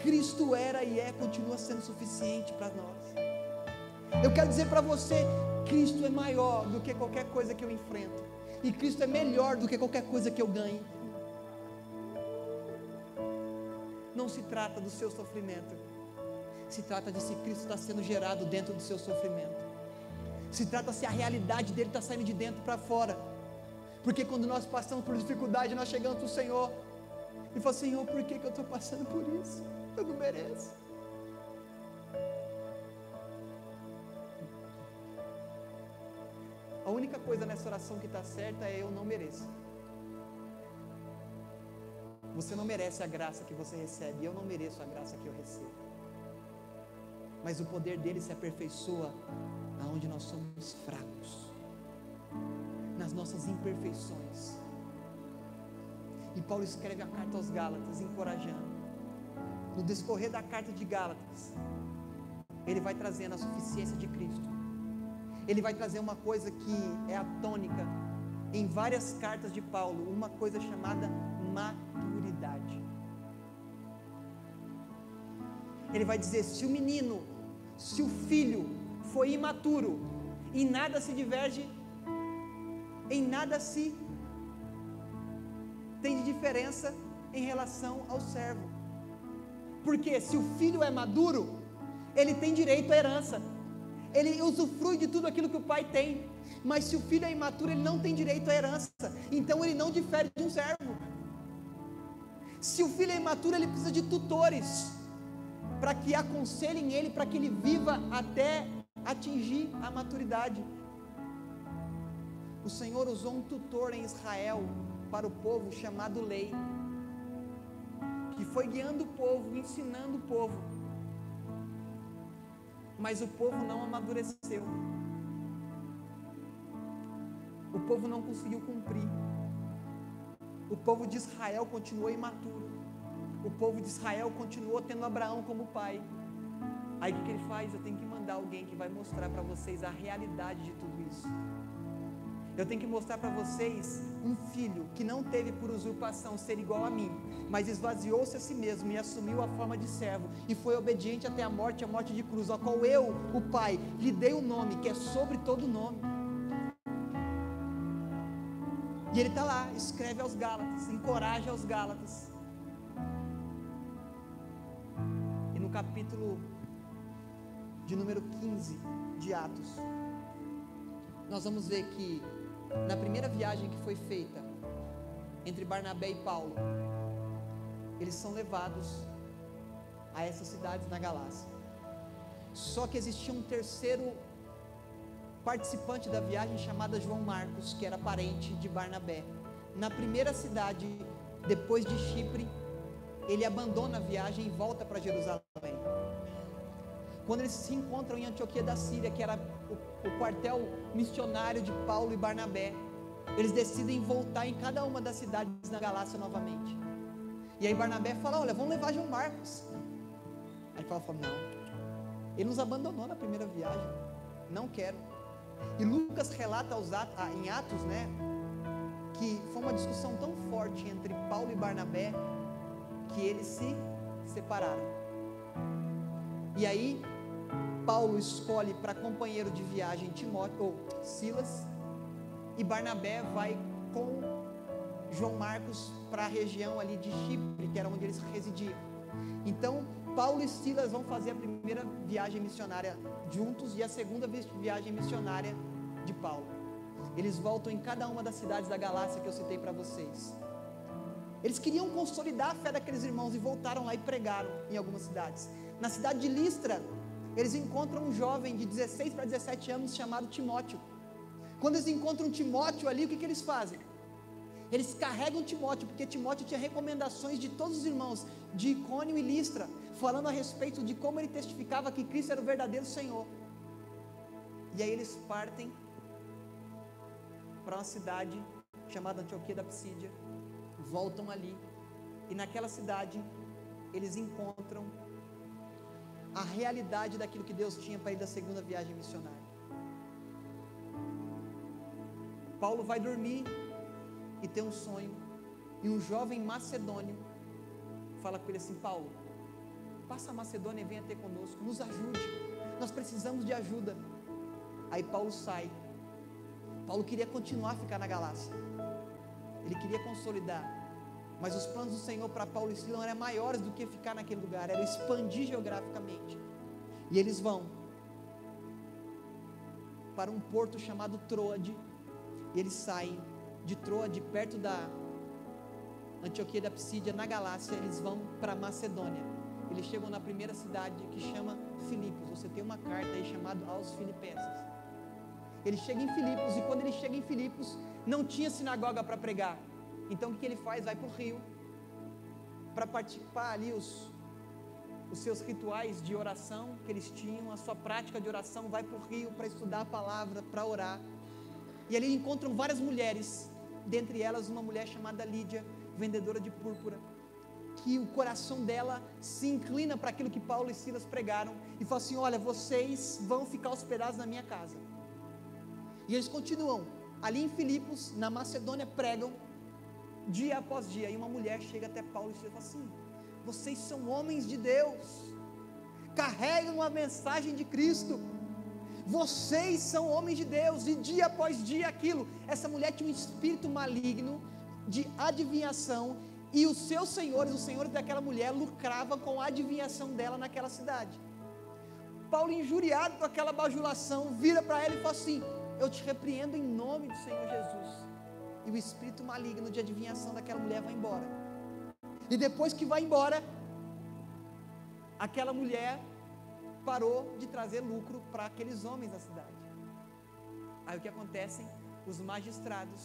Cristo era e continua sendo suficiente para nós. Eu quero dizer para você, Cristo é maior do que qualquer coisa que eu enfrento. E Cristo é melhor do que qualquer coisa que eu ganhe. Não se trata do seu sofrimento. Se trata de se Cristo está sendo gerado dentro do seu sofrimento. Se trata se a realidade dele está saindo de dentro para fora. Porque quando nós passamos por dificuldade, nós chegamos para o Senhor e falamos: Senhor, por que eu estou passando por isso? Eu não mereço. A única coisa nessa oração que está certa é: eu não mereço. Você não merece a graça que você recebe, eu não mereço a graça que eu recebo. Mas o poder dele se aperfeiçoa aonde nós somos fracos, nas nossas imperfeições. E Paulo escreve a carta aos Gálatas, encorajando. No discorrer da carta de Gálatas, ele vai trazendo a suficiência de Cristo. Ele vai trazer uma coisa que é a tônica em várias cartas de Paulo, uma coisa chamada maturidade. Ele vai dizer: se o menino, se o filho foi imaturo, em nada se diverge, em nada se tem de diferença em relação ao servo. Porque se o filho é maduro, ele tem direito à herança, ele usufrui de tudo aquilo que o pai tem. Mas se o filho é imaturo, ele não tem direito à herança, então ele não difere de um servo. Se o filho é imaturo, ele precisa de tutores, para que aconselhem ele, para que ele viva até atingir a maturidade. O Senhor usou um tutor em Israel para o povo chamado lei, que foi guiando o povo, ensinando o povo, mas o povo não amadureceu, o povo não conseguiu cumprir, o povo de Israel continuou imaturo, o povo de Israel continuou tendo Abraão como pai. Aí o que ele faz? Eu tenho que mandar alguém que vai mostrar para vocês a realidade de tudo isso. Eu tenho que mostrar para vocês um filho que não teve por usurpação ser igual a mim, mas esvaziou-se a si mesmo e assumiu a forma de servo e foi obediente até a morte de cruz, ao qual eu, o Pai, lhe dei o nome que é sobre todo nome. E ele está lá, escreve aos Gálatas, encoraja aos Gálatas. E no capítulo de número 15 de Atos, nós vamos ver que na primeira viagem que foi feita entre Barnabé e Paulo, eles são levados a essas cidades na Galácia. Só que existia um terceiro participante da viagem chamada João Marcos, que era parente de Barnabé. Na primeira cidade, depois de Chipre, ele abandona a viagem e volta para Jerusalém. Quando eles se encontram em Antioquia da Síria, que era o quartel missionário de Paulo e Barnabé, eles decidem voltar em cada uma das cidades na Galácia novamente. E aí Barnabé fala: olha, vamos levar João Marcos. Aí Paulo fala: não, ele nos abandonou na primeira viagem, não quero. E Lucas relata em Atos, né, que foi uma discussão tão forte entre Paulo e Barnabé, que eles se separaram. E aí Paulo escolhe para companheiro de viagem Silas, e Barnabé vai com João Marcos para a região ali de Chipre, que era onde eles residiam. Então Paulo e Silas vão fazer a primeira viagem missionária juntos e a segunda viagem missionária de Paulo. Eles voltam em cada uma das cidades da Galácia que eu citei para vocês. Eles queriam consolidar a fé daqueles irmãos e voltaram lá e pregaram em algumas cidades. Na cidade de Listra, eles encontram um jovem de 16 para 17 anos chamado Timóteo. Quando eles encontram Timóteo ali, o que eles fazem? Eles carregam Timóteo, porque Timóteo tinha recomendações de todos os irmãos de Icônio e Listra, falando a respeito de como ele testificava que Cristo era o verdadeiro Senhor. E aí eles partem para uma cidade chamada Antioquia da Psídia, voltam ali, e naquela cidade eles encontram a realidade daquilo que Deus tinha para ir da segunda viagem missionária. Paulo vai dormir e tem um sonho, e um jovem macedônio fala com ele assim: Paulo, passa a Macedônia e venha ter conosco, nos ajude, nós precisamos de ajuda. Aí Paulo sai. Paulo queria continuar a ficar na Galácia, ele queria consolidar, mas os planos do Senhor para Paulo e Silas eram maiores do que ficar naquele lugar, era expandir geograficamente. E eles vão para um porto chamado Troade, e eles saem de Troade, perto da Antioquia da Psídia, na Galácia. Eles vão para Macedônia. Eles chegam na primeira cidade, que chama Filipos. Você tem uma carta aí chamada aos Filipenses. Ele chega em Filipos, e quando ele chega em Filipos, não tinha sinagoga para pregar. Então o que ele faz? Vai para o rio, para participar ali os seus rituais de oração que eles tinham, a sua prática de oração. Vai para o rio para estudar a palavra, para orar. E ali encontram várias mulheres, dentre elas uma mulher chamada Lídia, vendedora de púrpura, que o coração dela se inclina para aquilo que Paulo e Silas pregaram, e fala assim: olha, vocês vão ficar hospedados na minha casa. E eles continuam ali em Filipos, na Macedônia, pregam dia após dia, e uma mulher chega até Paulo e Silas e fala assim: vocês são homens de Deus, carregam a mensagem de Cristo, vocês são homens de Deus. E dia após dia aquilo, essa mulher tinha um espírito maligno de adivinhação, e os seus senhores, os senhores daquela mulher, lucravam com a adivinhação dela naquela cidade. Paulo, injuriado com aquela bajulação, vira para ela e fala assim: eu te repreendo em nome do Senhor Jesus. E o espírito maligno de adivinhação daquela mulher vai embora. E depois que vai embora, aquela mulher parou de trazer lucro para aqueles homens da cidade. Aí o que acontece? Os magistrados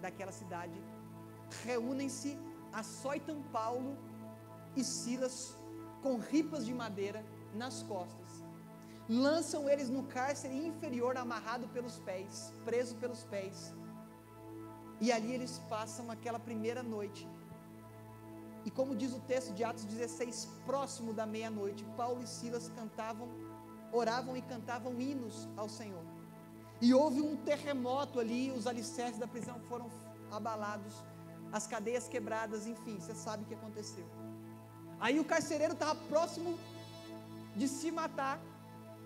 daquela cidade reúnem-se, açoitam Paulo e Silas com ripas de madeira nas costas, lançam eles no cárcere inferior, amarrado pelos pés, preso pelos pés, e ali eles passam aquela primeira noite. E como diz o texto de Atos 16, próximo da meia-noite, Paulo e Silas oravam e cantavam hinos ao Senhor. E houve um terremoto ali, os alicerces da prisão foram abalados, as cadeias quebradas, enfim, você sabe o que aconteceu. Aí o carcereiro estava próximo de se matar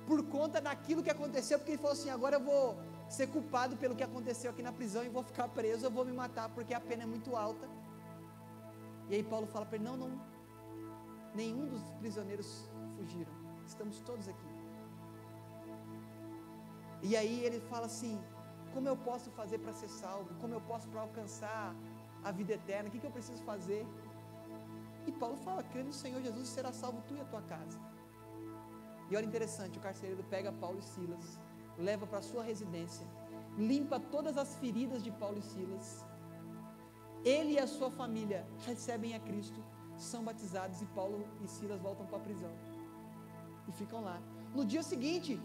por conta daquilo que aconteceu, porque ele falou assim: agora eu vou ser culpado pelo que aconteceu aqui na prisão e vou ficar preso, eu vou me matar porque a pena é muito alta. E aí Paulo fala para ele: não, nenhum dos prisioneiros fugiram, estamos todos aqui. E aí ele fala assim: como eu posso fazer para ser salvo? Como eu posso para alcançar a vida eterna? O que eu preciso fazer? E Paulo fala: crê no Senhor Jesus e será salvo tu e a tua casa. E olha interessante, o carcereiro pega Paulo e Silas, leva para sua residência, limpa todas as feridas de Paulo e Silas. Ele e a sua família recebem a Cristo, são batizados, e Paulo e Silas voltam para a prisão e ficam lá. No dia seguinte,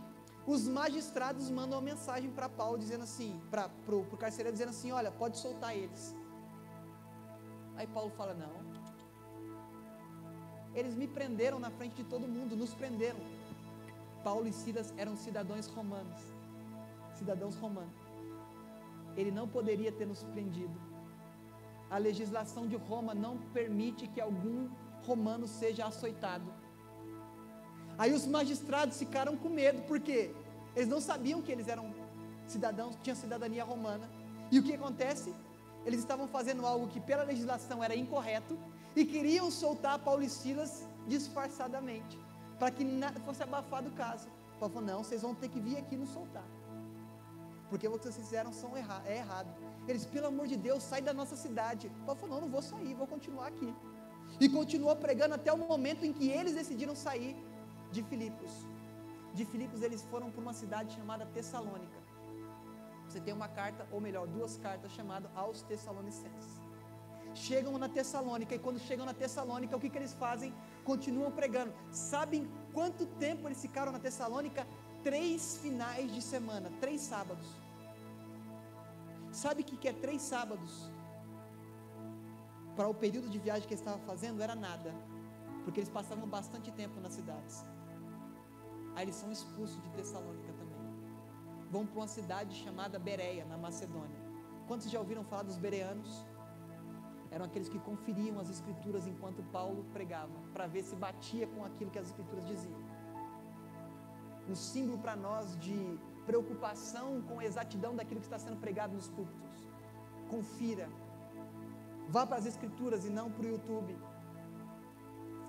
os magistrados mandam uma mensagem para Paulo dizendo assim, para o carcereiro dizendo assim: olha, pode soltar eles. Aí Paulo fala: não, eles me prenderam na frente de todo mundo, nos prenderam. Paulo e Silas eram cidadãos romanos, ele não poderia ter nos prendido. A legislação de Roma não permite que algum romano seja açoitado. Aí os magistrados ficaram com medo, porque eles não sabiam que eles eram cidadãos, tinham cidadania romana. E o que acontece? Eles estavam fazendo algo que pela legislação era incorreto, e queriam soltar Paulo e Silas disfarçadamente, para que fosse abafado o caso. Paulo falou: não, vocês vão ter que vir aqui nos soltar, porque o que vocês fizeram é errado. Eles: pelo amor de Deus, sai da nossa cidade. Paulo falou: não vou sair, vou continuar aqui. E continuou pregando até o momento em que eles decidiram sair de Filipos. De Filipos eles foram para uma cidade chamada Tessalônica. Você tem uma carta, ou melhor, 2 cartas, chamadas aos Tessalonicenses. Chegam na Tessalônica, e quando chegam na Tessalônica, o que eles fazem? Continuam pregando. Sabem quanto tempo eles ficaram na Tessalônica? 3 finais de semana, 3 sábados. Sabe o que é 3 sábados? Para o período de viagem que eles estavam fazendo, era nada, porque eles passavam bastante tempo nas cidades. Aí eles são expulsos de Tessalônica também. Vão para uma cidade chamada Bereia, na Macedônia. Quantos já ouviram falar dos bereanos? Eram aqueles que conferiam as escrituras enquanto Paulo pregava, para ver se batia com aquilo que as escrituras diziam. Um símbolo para nós de preocupação com a exatidão daquilo que está sendo pregado nos púlpitos. Confira. Vá para as escrituras e não para o YouTube.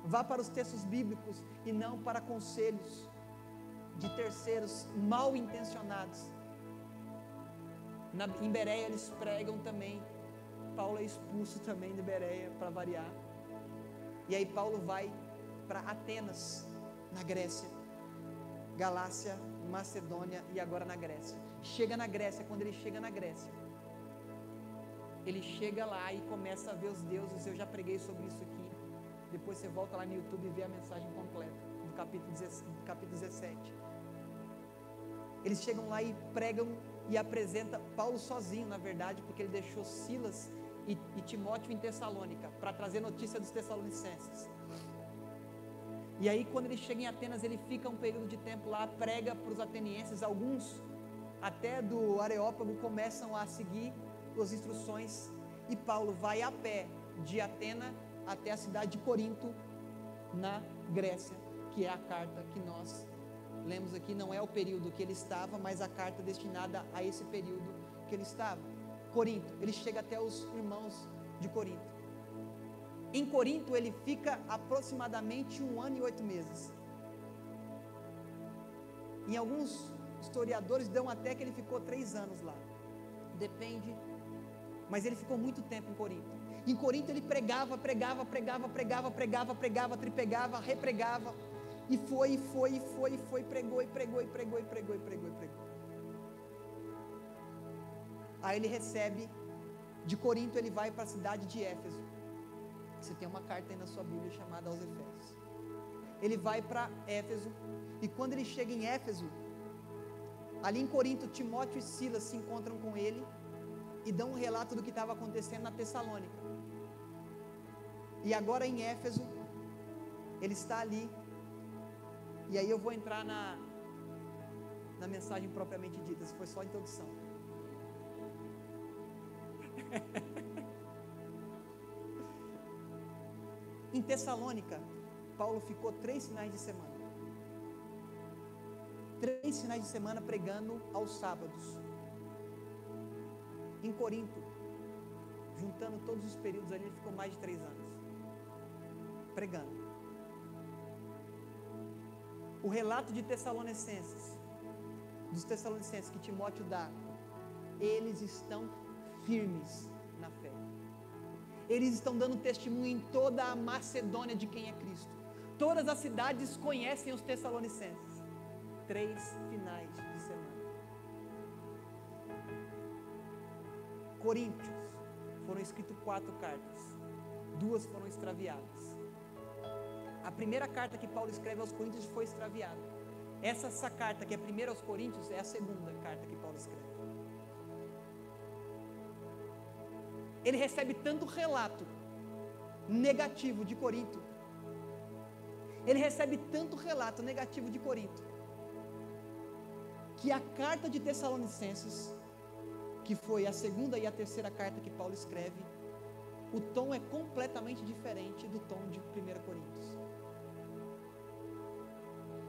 Vá para os textos bíblicos e não para conselhos de terceiros mal intencionados. Em Bereia eles pregam também. Paulo é expulso também de Bereia, para variar. E aí Paulo vai para Atenas, na Grécia. Galácia, Macedônia e agora na Grécia. Chega na Grécia. Quando ele chega na Grécia, ele chega lá e começa a ver os deuses. Eu já preguei sobre isso aqui. Depois você volta lá no YouTube e vê a mensagem completa do capítulo 17. Eles chegam lá e pregam e apresentam Paulo sozinho, na verdade, porque ele deixou Silas e Timóteo em Tessalônica para trazer notícia dos Tessalonicenses. E aí quando ele chega em Atenas, ele fica um período de tempo lá, prega para os atenienses. Alguns até do Areópago começam a seguir as instruções, e Paulo vai a pé de Atenas até a cidade de Corinto, na Grécia, que é a carta que nós lemos aqui. Não é o período que ele estava, mas a carta destinada a esse período que ele estava. Corinto, ele chega até os irmãos de Corinto. Em Corinto ele fica aproximadamente 1 ano e 8 meses. Em alguns historiadores dão até que ele ficou 3 anos lá, depende, mas ele ficou muito tempo em Corinto. Em Corinto ele pregava, tripegava, repregava, e foi, pregou. Aí ele recebe, de Corinto ele vai para a cidade de Éfeso. Você tem uma carta aí na sua Bíblia chamada aos Efésios. Ele vai para Éfeso, e quando ele chega em Éfeso, ali em Corinto, Timóteo e Silas se encontram com ele e dão um relato do que estava acontecendo na Tessalônica. E agora em Éfeso, ele está ali, e aí eu vou entrar na mensagem propriamente dita. Isso foi só a introdução. Em Tessalônica, Paulo ficou 3 finais de semana. 3 finais de semana pregando aos sábados. Em Corinto, juntando todos os períodos ali, ele ficou mais de 3 anos pregando. O relato de dos Tessalonicenses que Timóteo dá, eles estão firmes na fé. Eles estão dando testemunho em toda a Macedônia de quem é Cristo. Todas as cidades conhecem os Tessalonicenses. 3 finais de semana. Coríntios foram escritas 4 cartas, 2 foram extraviadas. A primeira carta que Paulo escreve aos Coríntios foi extraviada. Essa carta que é a primeira aos Coríntios é a segunda carta que Paulo escreve. Ele recebe tanto relato negativo de Corinto, ele recebe tanto relato negativo de Corinto, que a carta de Tessalonicenses, que foi a segunda e a terceira carta que Paulo escreve, o tom é completamente diferente do tom de 1 Coríntios.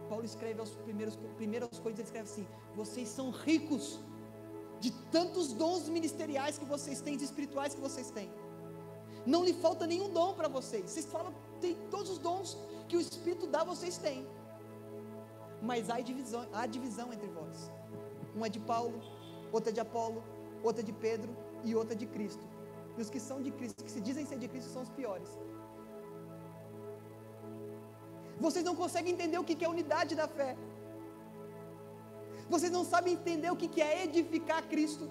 Paulo escreve aos primeiros Coríntios, ele escreve assim: vocês são ricos de tantos dons ministeriais que vocês têm, espirituais que vocês têm, não lhe falta nenhum dom para vocês, vocês falam, tem todos os dons que o Espírito dá, vocês têm, mas há divisão entre vós, um é de Paulo, outro é de Apolo, outro é de Pedro e outro é de Cristo, e os que são de Cristo, que se dizem ser de Cristo, são os piores. Vocês não conseguem entender o que é unidade da fé, vocês não sabem entender o que é edificar Cristo.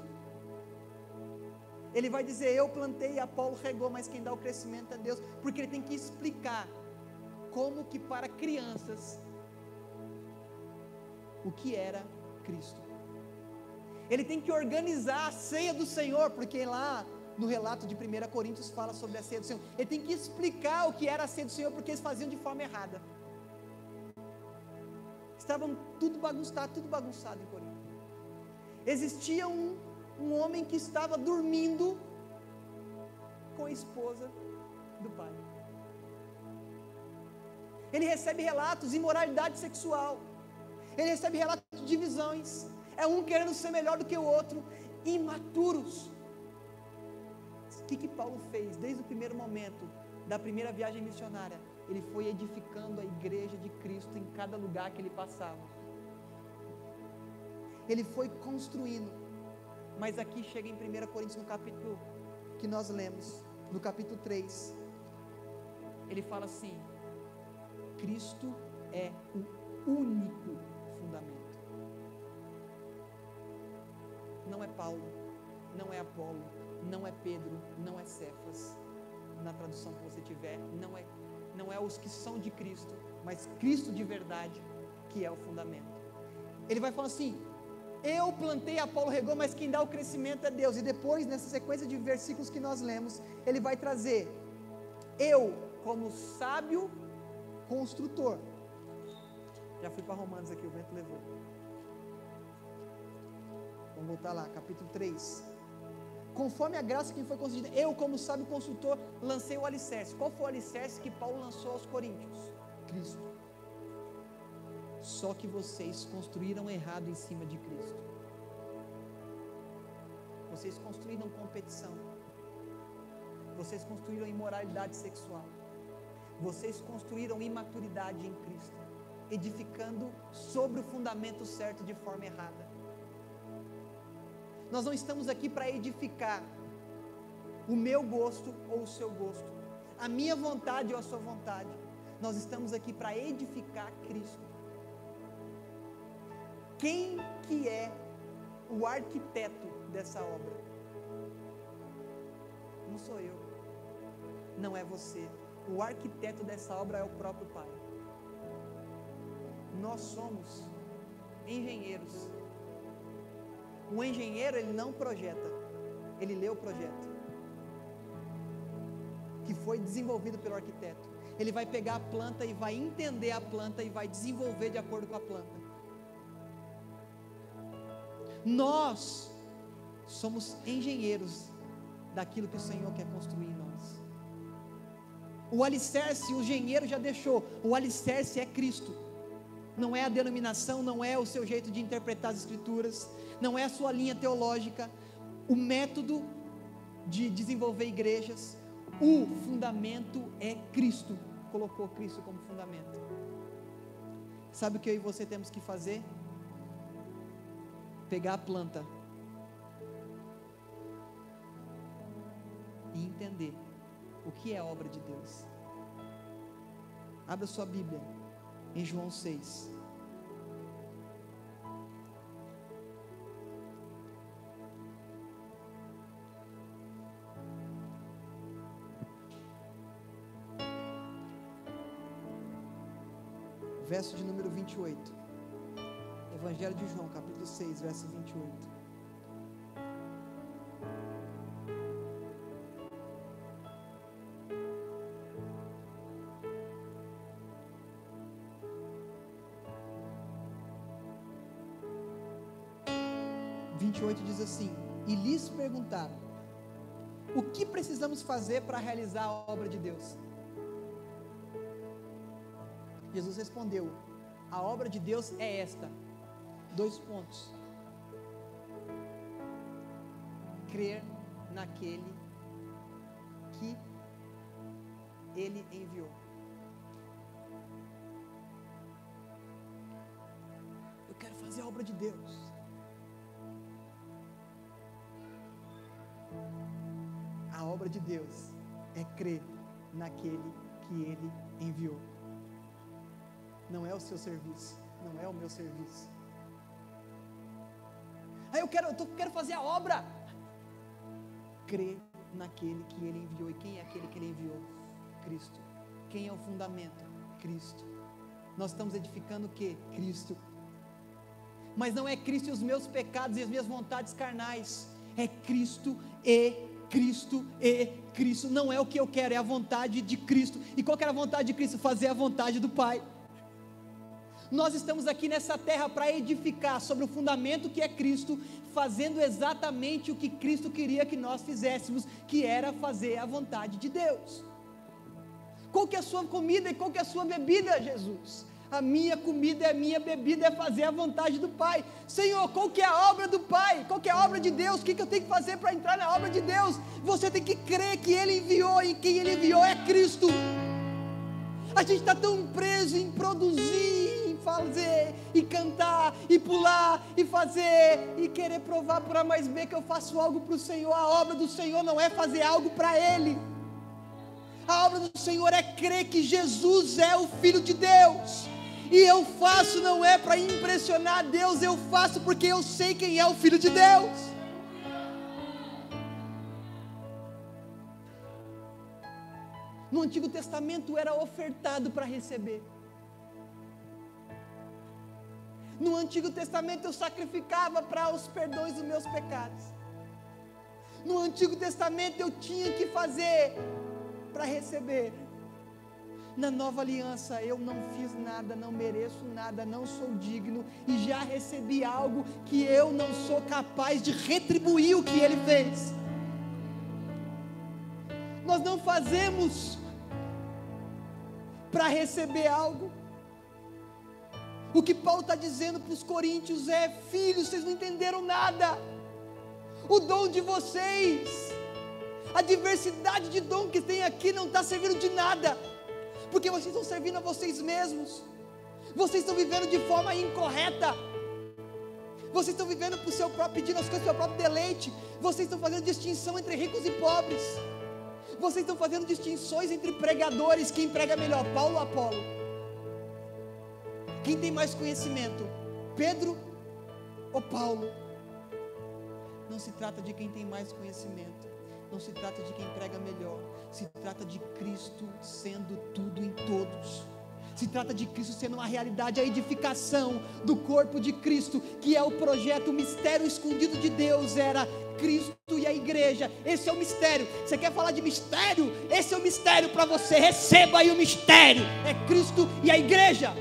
Ele vai dizer: eu plantei e Apolo regou, mas quem dá o crescimento é Deus, porque ele tem que explicar como que para crianças o que era Cristo. Ele tem que organizar a ceia do Senhor, porque lá no relato de 1 Coríntios fala sobre a ceia do Senhor. Ele tem que explicar o que era a ceia do Senhor, porque eles faziam de forma errada. Estavam tudo bagunçado em Corinto. Existia um homem que estava dormindo com a esposa do pai. Ele recebe relatos de imoralidade sexual, ele recebe relatos de divisões, é um querendo ser melhor do que o outro, imaturos. O que Paulo fez desde o primeiro momento da primeira viagem missionária? Ele foi edificando a igreja de Cristo em cada lugar que ele passava. Ele foi construindo. Mas aqui chega em 1 Coríntios, no capítulo que nós lemos, no capítulo 3, ele fala assim: Cristo é o único fundamento. Não é Paulo, não é Apolo, não é Pedro, não é Cefas, na tradução que você tiver, não é os que são de Cristo, mas Cristo de verdade, que é o fundamento. Ele vai falar assim: eu plantei, Apolo regou, mas quem dá o crescimento é Deus. E depois, nessa sequência de versículos que nós lemos, ele vai trazer: eu, como sábio construtor. Já fui para Romanos aqui, o vento levou. Vamos voltar lá, capítulo 3. Conforme a graça que me foi concedida, eu, como sábio construtor, lancei o alicerce. Qual foi o alicerce que Paulo lançou aos Coríntios? Cristo. Só que vocês construíram errado em cima de Cristo. Vocês construíram competição. Vocês construíram imoralidade sexual. Vocês construíram imaturidade em Cristo, edificando sobre o fundamento certo de forma errada. Nós não estamos aqui para edificar o meu gosto ou o seu gosto, a minha vontade ou a sua vontade. Nós estamos aqui para edificar Cristo. Quem que é o arquiteto dessa obra? Não sou eu, não é você. O arquiteto dessa obra é o próprio Pai. Nós somos engenheiros. O engenheiro, ele não projeta, ele lê o projeto, que foi desenvolvido pelo arquiteto. Ele vai pegar a planta e vai entender a planta e vai desenvolver de acordo com a planta. Nós somos engenheiros daquilo que o Senhor quer construir em nós. O alicerce, o engenheiro já deixou, o alicerce é Cristo. Não é a denominação, não é o seu jeito de interpretar as escrituras, não é a sua linha teológica, o método de desenvolver igrejas. O fundamento é Cristo. Colocou Cristo como fundamento. Sabe o que eu e você temos que fazer? Pegar a planta e entender o que é a obra de Deus. Abra sua Bíblia em João 6. verso de número 28. Evangelho de João, capítulo 6, verso 28. Diz assim: e lhes perguntaram: o que precisamos fazer para realizar a obra de Deus? Jesus respondeu: a obra de Deus é esta, 2 pontos: crer naquele que Ele enviou. Eu quero fazer a obra de Deus. A obra de Deus é crer naquele que Ele enviou. Não é o seu serviço, não é o meu serviço. Eu quero fazer a obra. Crer naquele que Ele enviou. E quem é aquele que Ele enviou? Cristo. Quem é o fundamento? Cristo. Nós estamos edificando o que? Cristo. Mas não é Cristo e os meus pecados e as minhas vontades carnais. É Cristo e Cristo e Cristo. Não é o que eu quero, é a vontade de Cristo. E qual que era a vontade de Cristo? Fazer a vontade do Pai. Nós estamos aqui nessa terra para edificar sobre o fundamento que é Cristo, fazendo exatamente o que Cristo queria que nós fizéssemos, que era fazer a vontade de Deus. Qual que é a sua comida e qual que é a sua bebida, Jesus? A minha comida e a minha bebida é fazer a vontade do Pai. Senhor, qual que é a obra do Pai? Qual que é a obra de Deus? O que eu tenho que fazer para entrar na obra de Deus? Você tem que crer que Ele enviou, e quem Ele enviou é Cristo. A gente está tão preso em produzir, em fazer, e cantar, e pular, e fazer, e querer provar por A mais B que eu faço algo para o Senhor. A obra do Senhor não é fazer algo para Ele. A obra do Senhor é crer que Jesus é o Filho de Deus. E eu faço não é para impressionar Deus, eu faço porque eu sei quem é o Filho de Deus. No Antigo Testamento era ofertado para receber. No Antigo Testamento eu sacrificava para os perdões dos meus pecados. No Antigo Testamento eu tinha que fazer para receber. Na nova aliança eu não fiz nada, não mereço nada, não sou digno, e já recebi algo que eu não sou capaz de retribuir o que Ele fez. Nós não fazemos para receber algo. O que Paulo está dizendo para os coríntios é: filhos, vocês não entenderam nada. O dom de vocês, a diversidade de dom que tem aqui não está servindo de nada, porque vocês estão servindo a vocês mesmos. Vocês estão vivendo de forma incorreta. Vocês estão vivendo para o seu próprio, pedindo as coisas do seu próprio deleite. Vocês estão fazendo distinção entre ricos e pobres. Vocês estão fazendo distinções entre pregadores. Quem prega melhor, Paulo ou Apolo? Quem tem mais conhecimento, Pedro ou Paulo? Não se trata de quem tem mais conhecimento, não se trata de quem prega melhor, se trata de Cristo sendo tudo em todos. Se trata de Cristo sendo uma realidade, a edificação do corpo de Cristo, que é o projeto, o mistério escondido de Deus, era Cristo e a igreja. Esse é o mistério. Você quer falar de mistério? Esse é o mistério para você. Receba aí o mistério. É Cristo e a igreja.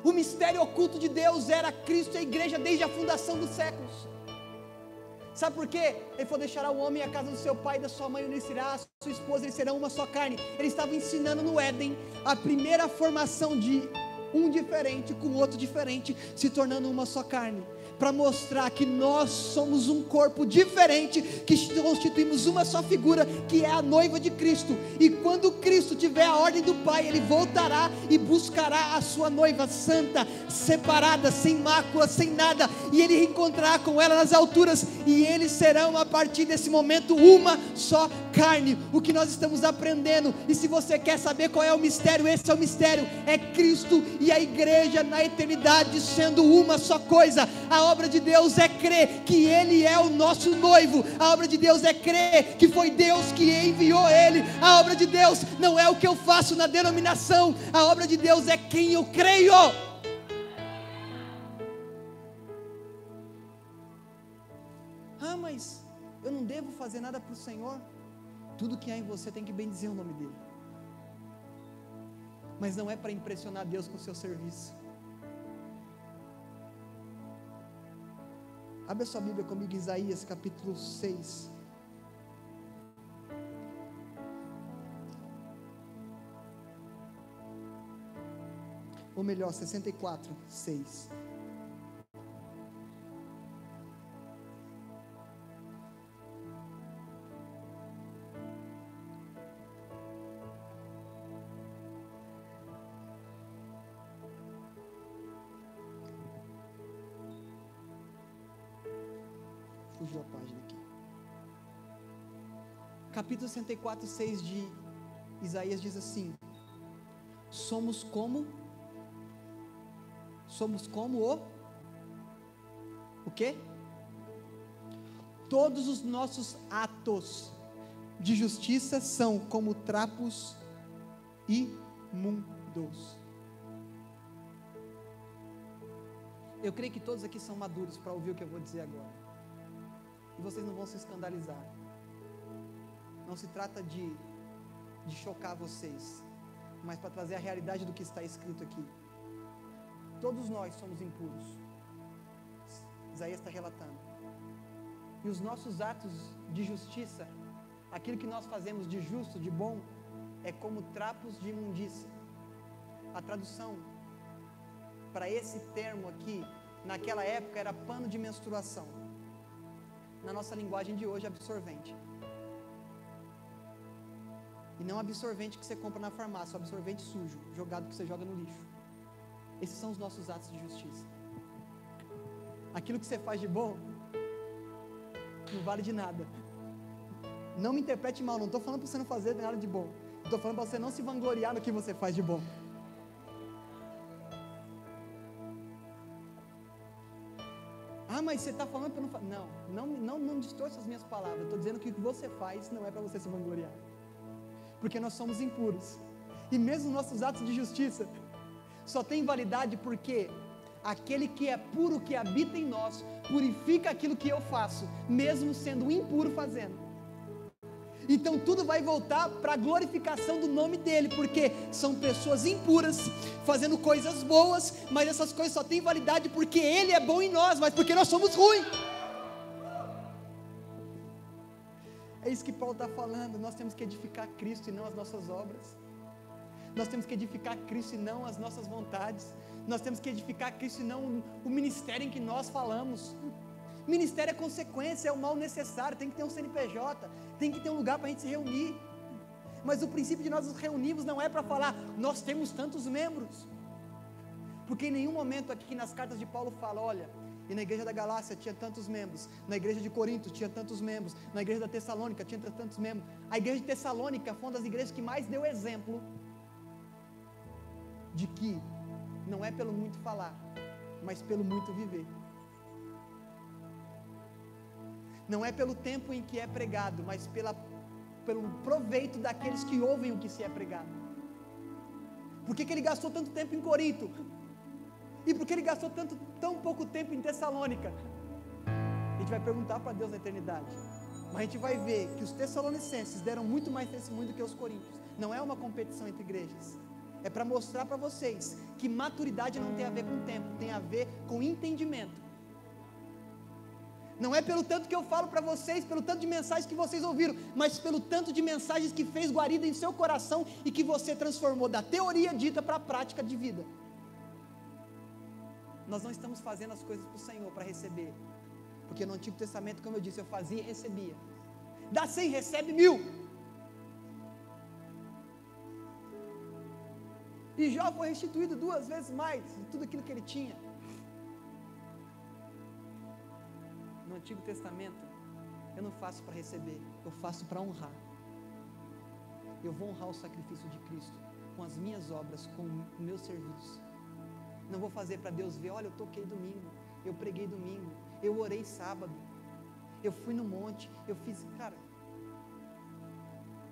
O mistério oculto de Deus era Cristo e a igreja desde a fundação dos séculos. Sabe por quê? Ele falou: deixará o homem a casa do seu pai e da sua mãe, unirá a sua esposa, eles serão uma só carne. Ele estava ensinando no Éden a primeira formação de um diferente com o outro diferente, se tornando uma só carne, para mostrar que nós somos um corpo diferente, que constituímos uma só figura, que é a noiva de Cristo. E quando Cristo tiver a ordem do Pai, Ele voltará e buscará a sua noiva santa, separada, sem mácula, sem nada, e Ele reencontrará com ela nas alturas, e eles serão a partir desse momento uma só carne, o que nós estamos aprendendo. E se você quer saber qual é o mistério, esse é o mistério, é Cristo e a igreja na eternidade sendo uma só coisa. A obra de Deus é crer que Ele é o nosso noivo, a obra de Deus é crer que foi Deus que enviou Ele, a obra de Deus não é o que eu faço na denominação, a obra de Deus é quem eu creio. Mas eu não devo fazer nada para o Senhor. Tudo que há em você tem que bendizer o nome dEle, mas não é para impressionar Deus com o seu serviço. Abre a sua Bíblia comigo, Isaías capítulo 6. Ou melhor, 64, 6. Fugiu a página aqui. Capítulo 64, 6 de Isaías diz assim: somos como o quê? Todos os nossos atos de justiça são como trapos imundos. Eu creio que todos aqui são maduros para ouvir o que eu vou dizer agora. E vocês não vão se escandalizar. Não se trata de chocar vocês, mas para trazer a realidade do que está escrito aqui. Todos nós somos impuros. Isaías está relatando. E os nossos atos de justiça, aquilo que nós fazemos de justo, de bom, é como trapos de imundícia. A tradução para esse termo aqui, naquela época, era pano de menstruação. Na nossa linguagem de hoje, absorvente. E não absorvente que você compra na farmácia, absorvente sujo, jogado que você joga no lixo. Esses são os nossos atos de justiça. Aquilo que você faz de bom não vale de nada. Não me interprete mal, não estou falando para você não fazer nada de bom. Estou falando para você não se vangloriar no que você faz de bom. Mas você está falando para não fazer. Não distorça as minhas palavras. Eu estou dizendo que o que você faz não é para você se vangloriar. Porque nós somos impuros. E mesmo nossos atos de justiça só tem validade porque aquele que é puro, que habita em nós, purifica aquilo que eu faço, mesmo sendo impuro fazendo. Então tudo vai voltar para a glorificação do nome dele, porque são pessoas impuras, fazendo coisas boas, mas essas coisas só têm validade porque ele é bom em nós, mas porque nós somos ruins. É isso que Paulo está falando. Nós temos que edificar Cristo e não as nossas obras. Nós temos que edificar Cristo e não as nossas vontades. Nós temos que edificar Cristo e não o ministério em que nós falamos. Ministério é consequência, é o mal necessário. Tem que ter um CNPJ, tem que ter um lugar para a gente se reunir. Mas o princípio de nós nos reunirmos não é para falar, nós temos tantos membros. Porque em nenhum momento aqui nas cartas de Paulo fala, olha, e na igreja da Galácia tinha tantos membros, na igreja de Corinto tinha tantos membros, na igreja da Tessalônica tinha tantos membros. A igreja de Tessalônica foi uma das igrejas que mais deu exemplo de que não é pelo muito falar, mas pelo muito viver. Não é pelo tempo em que é pregado, mas pelo proveito daqueles que ouvem o que se é pregado. Por que ele gastou tanto tempo em Corinto? E por que ele gastou tão pouco tempo em Tessalônica? A gente vai perguntar para Deus na eternidade. Mas a gente vai ver que os tessalonicenses deram muito mais testemunho do que os coríntios. Não é uma competição entre igrejas. É para mostrar para vocês que maturidade não tem a ver com tempo, tem a ver com entendimento. Não é pelo tanto que eu falo para vocês, pelo tanto de mensagens que vocês ouviram, mas pelo tanto de mensagens que fez guarida em seu coração e que você transformou da teoria dita para a prática de vida. Nós não estamos fazendo as coisas para o Senhor, para receber. Porque no Antigo Testamento, como eu disse, eu fazia e recebia. Dá 100, recebe 1000. E Jó foi restituído 2 vezes mais de tudo aquilo que ele tinha. No Antigo Testamento, eu não faço para receber, eu faço para honrar. eu vou honrar o sacrifício de Cristo com as minhas obras, com o meu serviço. Não vou fazer para Deus ver, olha, eu toquei domingo, eu preguei domingo, eu orei sábado, eu fui no monte, eu fiz, cara,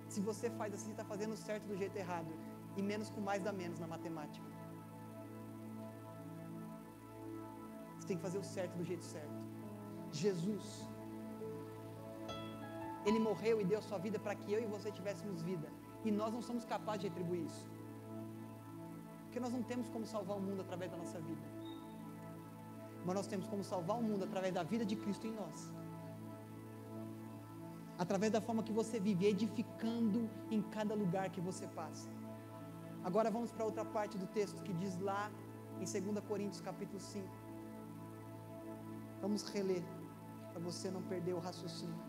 se você faz assim, você está fazendo certo do jeito errado, e menos com mais dá menos na matemática. Você tem que fazer o certo do jeito certo. Jesus, Ele morreu e deu a sua vida para que eu e você tivéssemos vida, e nós não somos capazes de retribuir isso, porque nós não temos como salvar o mundo através da nossa vida, mas nós temos como salvar o mundo através da vida de Cristo em nós, através da forma que você vive, edificando em cada lugar que você passa. Agora vamos para outra parte do texto que diz lá em 2 Coríntios capítulo 5, vamos reler, para você não perder o raciocínio.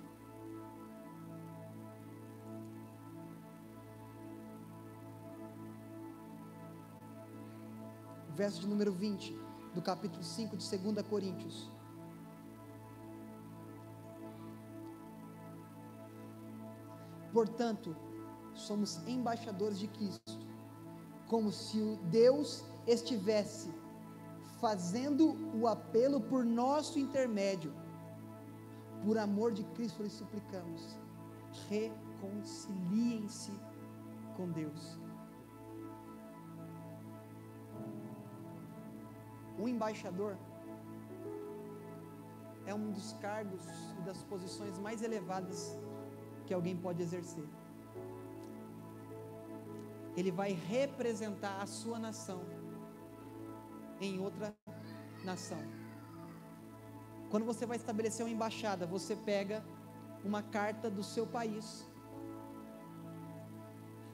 Verso de número 20, do capítulo 5 de 2 Coríntios. Portanto, somos embaixadores de Cristo, como se o Deus estivesse fazendo o apelo por nosso intermédio. Por amor de Cristo lhes suplicamos, reconciliem-se com Deus. O embaixador é um dos cargos e das posições mais elevadas que alguém pode exercer. Ele vai representar a sua nação em outra nação. Quando você vai estabelecer uma embaixada, você pega uma carta do seu país,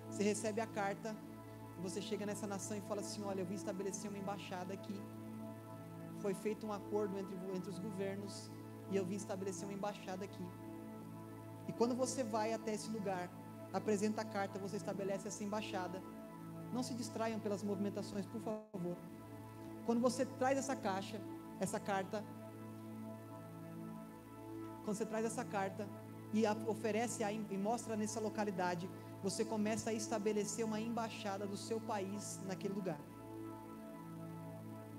você recebe a carta, você chega nessa nação e fala assim, olha, eu vim estabelecer uma embaixada aqui, foi feito um acordo entre os governos, e eu vim estabelecer uma embaixada aqui. E quando você vai até esse lugar, apresenta a carta, você estabelece essa embaixada. Não se distraiam pelas movimentações, por favor. Quando você traz essa carta, quando você traz essa carta e oferece e mostra nessa localidade, você começa a estabelecer uma embaixada do seu país naquele lugar.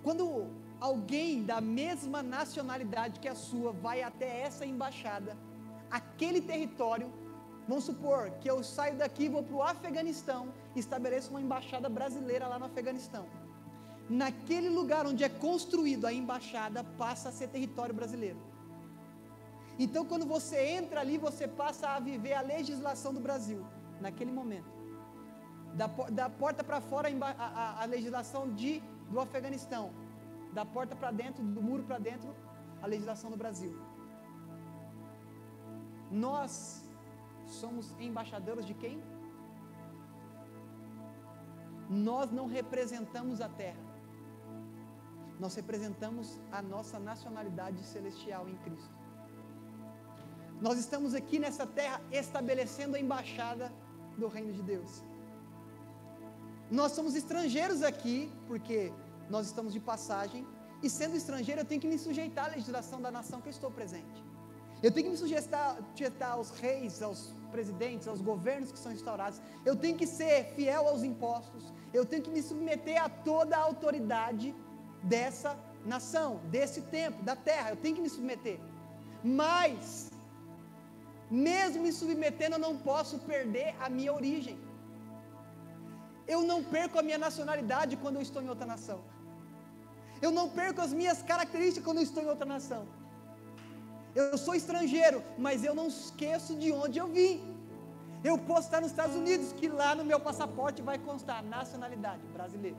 Quando alguém da mesma nacionalidade que a sua vai até essa embaixada, aquele território, vamos supor que eu saio daqui e vou para o Afeganistão, estabeleço uma embaixada brasileira lá no Afeganistão. Naquele lugar onde é construído a embaixada, passa a ser território brasileiro. Então quando você entra ali, você passa a viver a legislação do Brasil, naquele momento. Da porta para fora a legislação do Afeganistão, da porta para dentro, do muro para dentro, a legislação do Brasil. Nós somos embaixadores de quem? Nós não representamos a terra, nós representamos a nossa nacionalidade celestial em Cristo. Nós estamos aqui nessa terra estabelecendo a embaixada do reino de Deus. Nós somos estrangeiros aqui, porque nós estamos de passagem, e sendo estrangeiro eu tenho que me sujeitar à legislação da nação que eu estou presente. Eu tenho que me sujeitar aos reis, aos presidentes, aos governos que são instaurados. Eu tenho que ser fiel aos impostos. Eu tenho que me submeter a toda a autoridade dessa nação, desse tempo, da terra. Eu tenho que me submeter. Mas, mesmo me submetendo, eu não posso perder a minha origem. Eu não perco a minha nacionalidade quando eu estou em outra nação. Eu não perco as minhas características quando eu estou em outra nação. Eu sou estrangeiro, mas eu não esqueço de onde eu vim. Eu posso estar nos Estados Unidos, que lá no meu passaporte vai constar nacionalidade brasileira.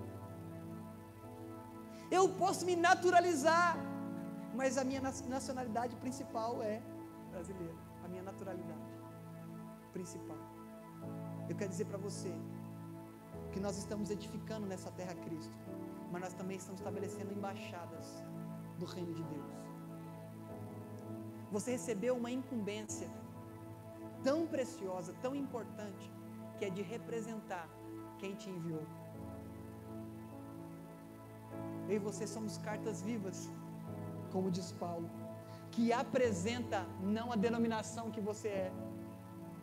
Eu posso me naturalizar, mas a minha nacionalidade principal é brasileira. A minha naturalidade principal. Eu quero dizer para você que nós estamos edificando nessa terra Cristo, mas nós também estamos estabelecendo embaixadas do reino de Deus. Você recebeu uma incumbência tão preciosa, tão importante, que é de representar quem te enviou. Eu e você somos cartas vivas, como diz Paulo, que apresenta não a denominação que você é,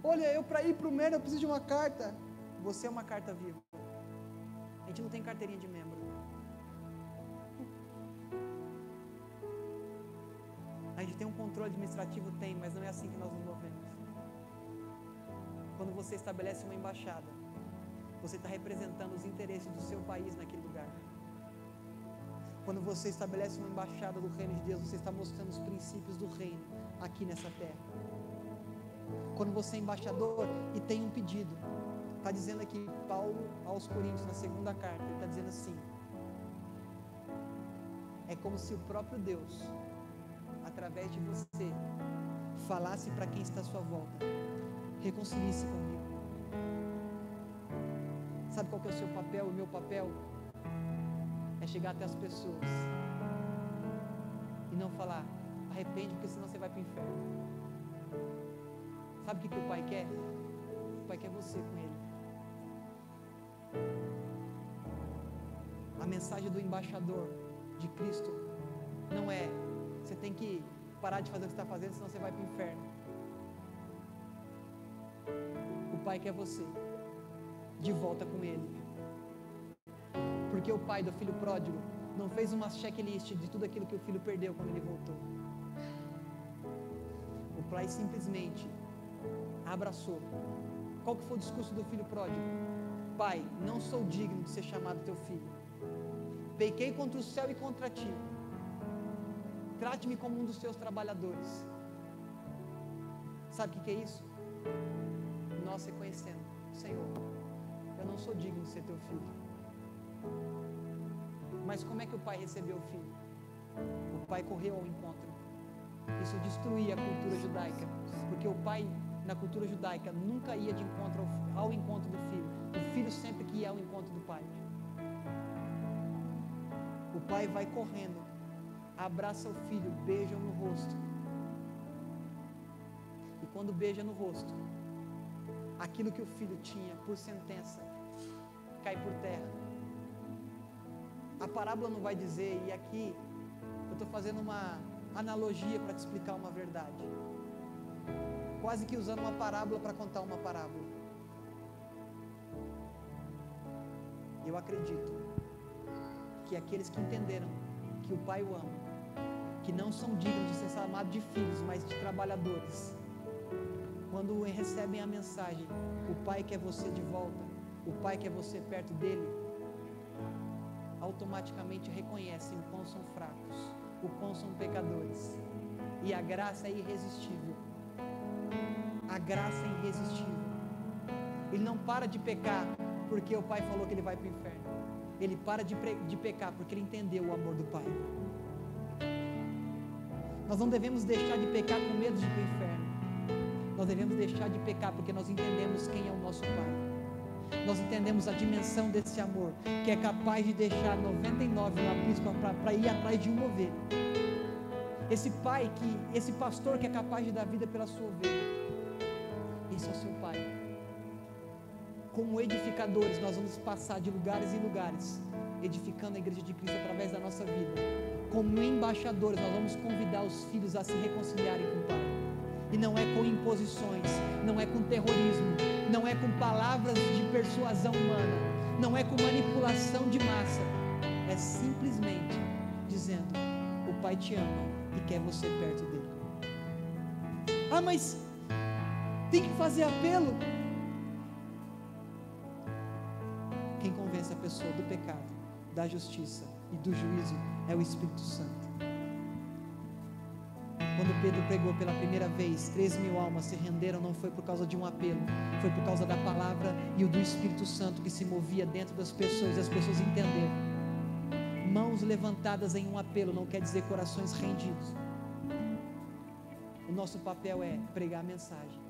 Olha, eu para ir para o MER eu preciso de uma carta. Você é uma carta viva. A gente não tem carteirinha de membro. A gente tem um controle administrativo? Tem, mas não é assim que nós nos movemos. Quando você estabelece uma embaixada, você está representando os interesses do seu país naquele lugar. Quando você estabelece uma embaixada do reino de Deus, você está mostrando os princípios do reino aqui nessa terra. Quando você é embaixador e tem um pedido, está dizendo aqui, Paulo aos Coríntios, na segunda carta, ele está dizendo assim: é como se o próprio Deus, através de você, falasse para quem está à sua volta: reconcilie-se comigo. Sabe qual que é o seu papel? O meu papel é chegar até as pessoas e não falar: arrepende, porque senão você vai para o inferno. Sabe o que o Pai quer? O Pai quer você com Ele. A mensagem do embaixador de Cristo não é: você tem que parar de fazer o que você está fazendo, senão você vai para o inferno. O Pai quer você de volta com Ele. Porque o pai do filho pródigo não fez uma checklist de tudo aquilo que o filho perdeu quando ele voltou. O pai simplesmente abraçou. Qual que foi o discurso do filho pródigo? Pai, não sou digno de ser chamado teu filho. Pequei contra o céu e contra ti. Trate-me como um dos teus trabalhadores. Sabe o que é isso? Nós reconhecendo: Senhor, eu não sou digno de ser teu filho. Mas como é que o pai recebeu o filho? O pai correu ao encontro. Isso destruía a cultura judaica, porque o pai, na cultura judaica, nunca ia de encontro ao encontro do filho. O filho sempre que ia ao encontro do pai. O pai vai correndo, abraça o filho, beija no rosto. E quando beija no rosto, aquilo que o filho tinha por sentença cai por terra. A parábola não vai dizer, e aqui eu estou fazendo uma analogia para te explicar uma verdade, quase que usando uma parábola para contar uma parábola. Eu acredito que aqueles que entenderam que o Pai o ama, que não são dignos de ser chamados de filhos, mas de trabalhadores, quando recebem a mensagem: o Pai quer você de volta, o Pai quer você perto dele, automaticamente reconhecem o quão são fracos, o quão são pecadores, e a graça é irresistível. A graça é irresistível. Ele não para de pecar porque o pai falou que ele vai para o inferno. Ele para de pecar porque ele entendeu o amor do Pai. Nós não devemos deixar de pecar com medo de ir para o inferno. Nós devemos deixar de pecar porque nós entendemos quem é o nosso Pai. Nós entendemos a dimensão desse amor, que é capaz de deixar 99 no aprisco para ir atrás de uma ovelha. Esse pastor que é capaz de dar vida pela sua ovelha, esse é o seu Pai. Como edificadores, nós vamos passar de lugares em lugares, edificando a igreja de Cristo através da nossa vida. Como embaixadores, nós vamos convidar os filhos a se reconciliarem com o Pai. E não é com imposições, não é com terrorismo, não é com palavras de persuasão humana, não é com manipulação de massa. É simplesmente dizendo: o Pai te ama e quer você perto dele. Ah, mas tem que fazer apelo. Quem convence a pessoa do pecado, da justiça e do juízo é o Espírito Santo. Quando Pedro pregou pela primeira vez, 13.000 almas se renderam, não foi por causa de um apelo, foi por causa da palavra e do Espírito Santo que se movia dentro das pessoas, e as pessoas entenderam. Mãos levantadas em um apelo não quer dizer corações rendidos. O nosso papel é pregar a mensagem,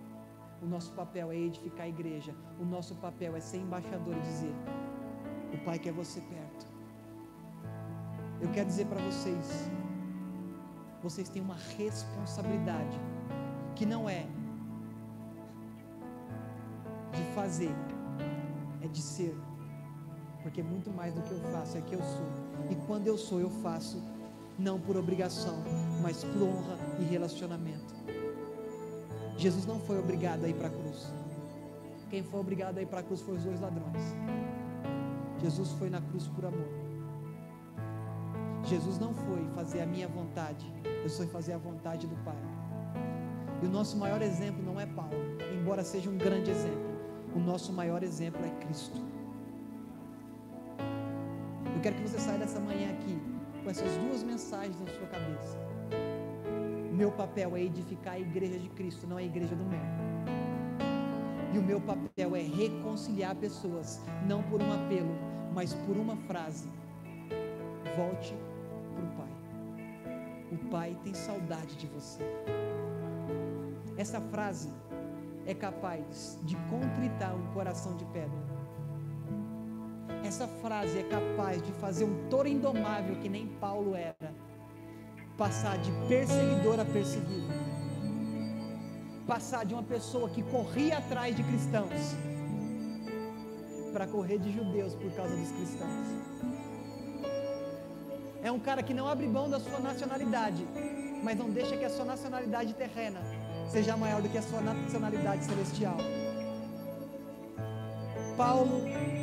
o nosso papel é edificar a igreja, o nosso papel é ser embaixador e dizer: o Pai quer você perto. Eu quero dizer para vocês têm uma responsabilidade, que não é de fazer, é de ser, porque muito mais do que eu faço é que eu sou, e quando eu sou, eu faço não por obrigação, mas por honra e relacionamento. Jesus não foi obrigado a ir para a cruz. Quem foi obrigado a ir para a cruz foi os 2 ladrões. Jesus foi na cruz por amor. Jesus não foi fazer a minha vontade, Jesus foi fazer a vontade do Pai. E o nosso maior exemplo não é Paulo, embora seja um grande exemplo. O nosso maior exemplo é Cristo. Eu quero que você saia dessa manhã aqui com essas 2 mensagens na sua cabeça. Meu papel é edificar a igreja de Cristo, não a igreja do Mel. E o meu papel é reconciliar pessoas, não por um apelo, mas por uma frase: volte para o Pai. O Pai tem saudade de você. Essa frase é capaz de contritar um coração de pedra. Essa frase é capaz de fazer um touro indomável, que nem Paulo era, passar de perseguidor a perseguido. Passar de uma pessoa que corria atrás de cristãos para correr de judeus por causa dos cristãos. É um cara que não abre mão da sua nacionalidade, mas não deixa que a sua nacionalidade terrena seja maior do que a sua nacionalidade celestial. Paulo,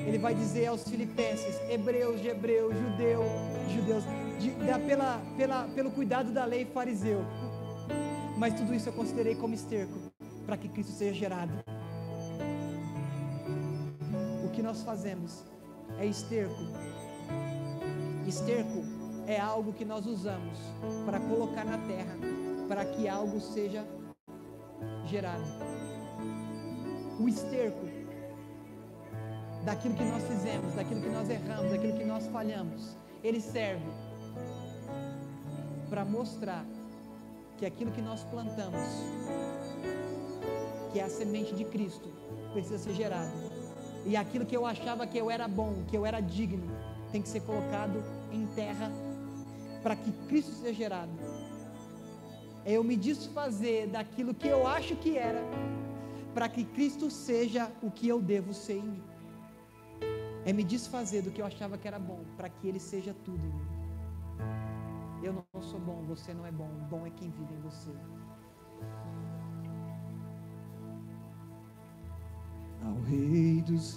ele vai dizer aos filipenses, hebreus de hebreus, judeus, pelo cuidado da lei, fariseu, mas tudo isso eu considerei como esterco, para que Cristo seja gerado. O que nós fazemos é esterco. Esterco é algo que nós usamos para colocar na terra, para que algo seja gerado. O esterco daquilo que nós fizemos, daquilo que nós erramos, daquilo que nós falhamos, ele serve para mostrar que aquilo que nós plantamos, que é a semente de Cristo, precisa ser gerado. E aquilo que eu achava que eu era bom, que eu era digno, tem que ser colocado em terra para que Cristo seja gerado. É eu me desfazer daquilo que eu acho que era, para que Cristo seja o que eu devo ser em mim. É me desfazer do que eu achava que era bom, para que Ele seja tudo em mim. Eu não sou bom, você não é bom, bom é quem vive em você. Ao Rei dos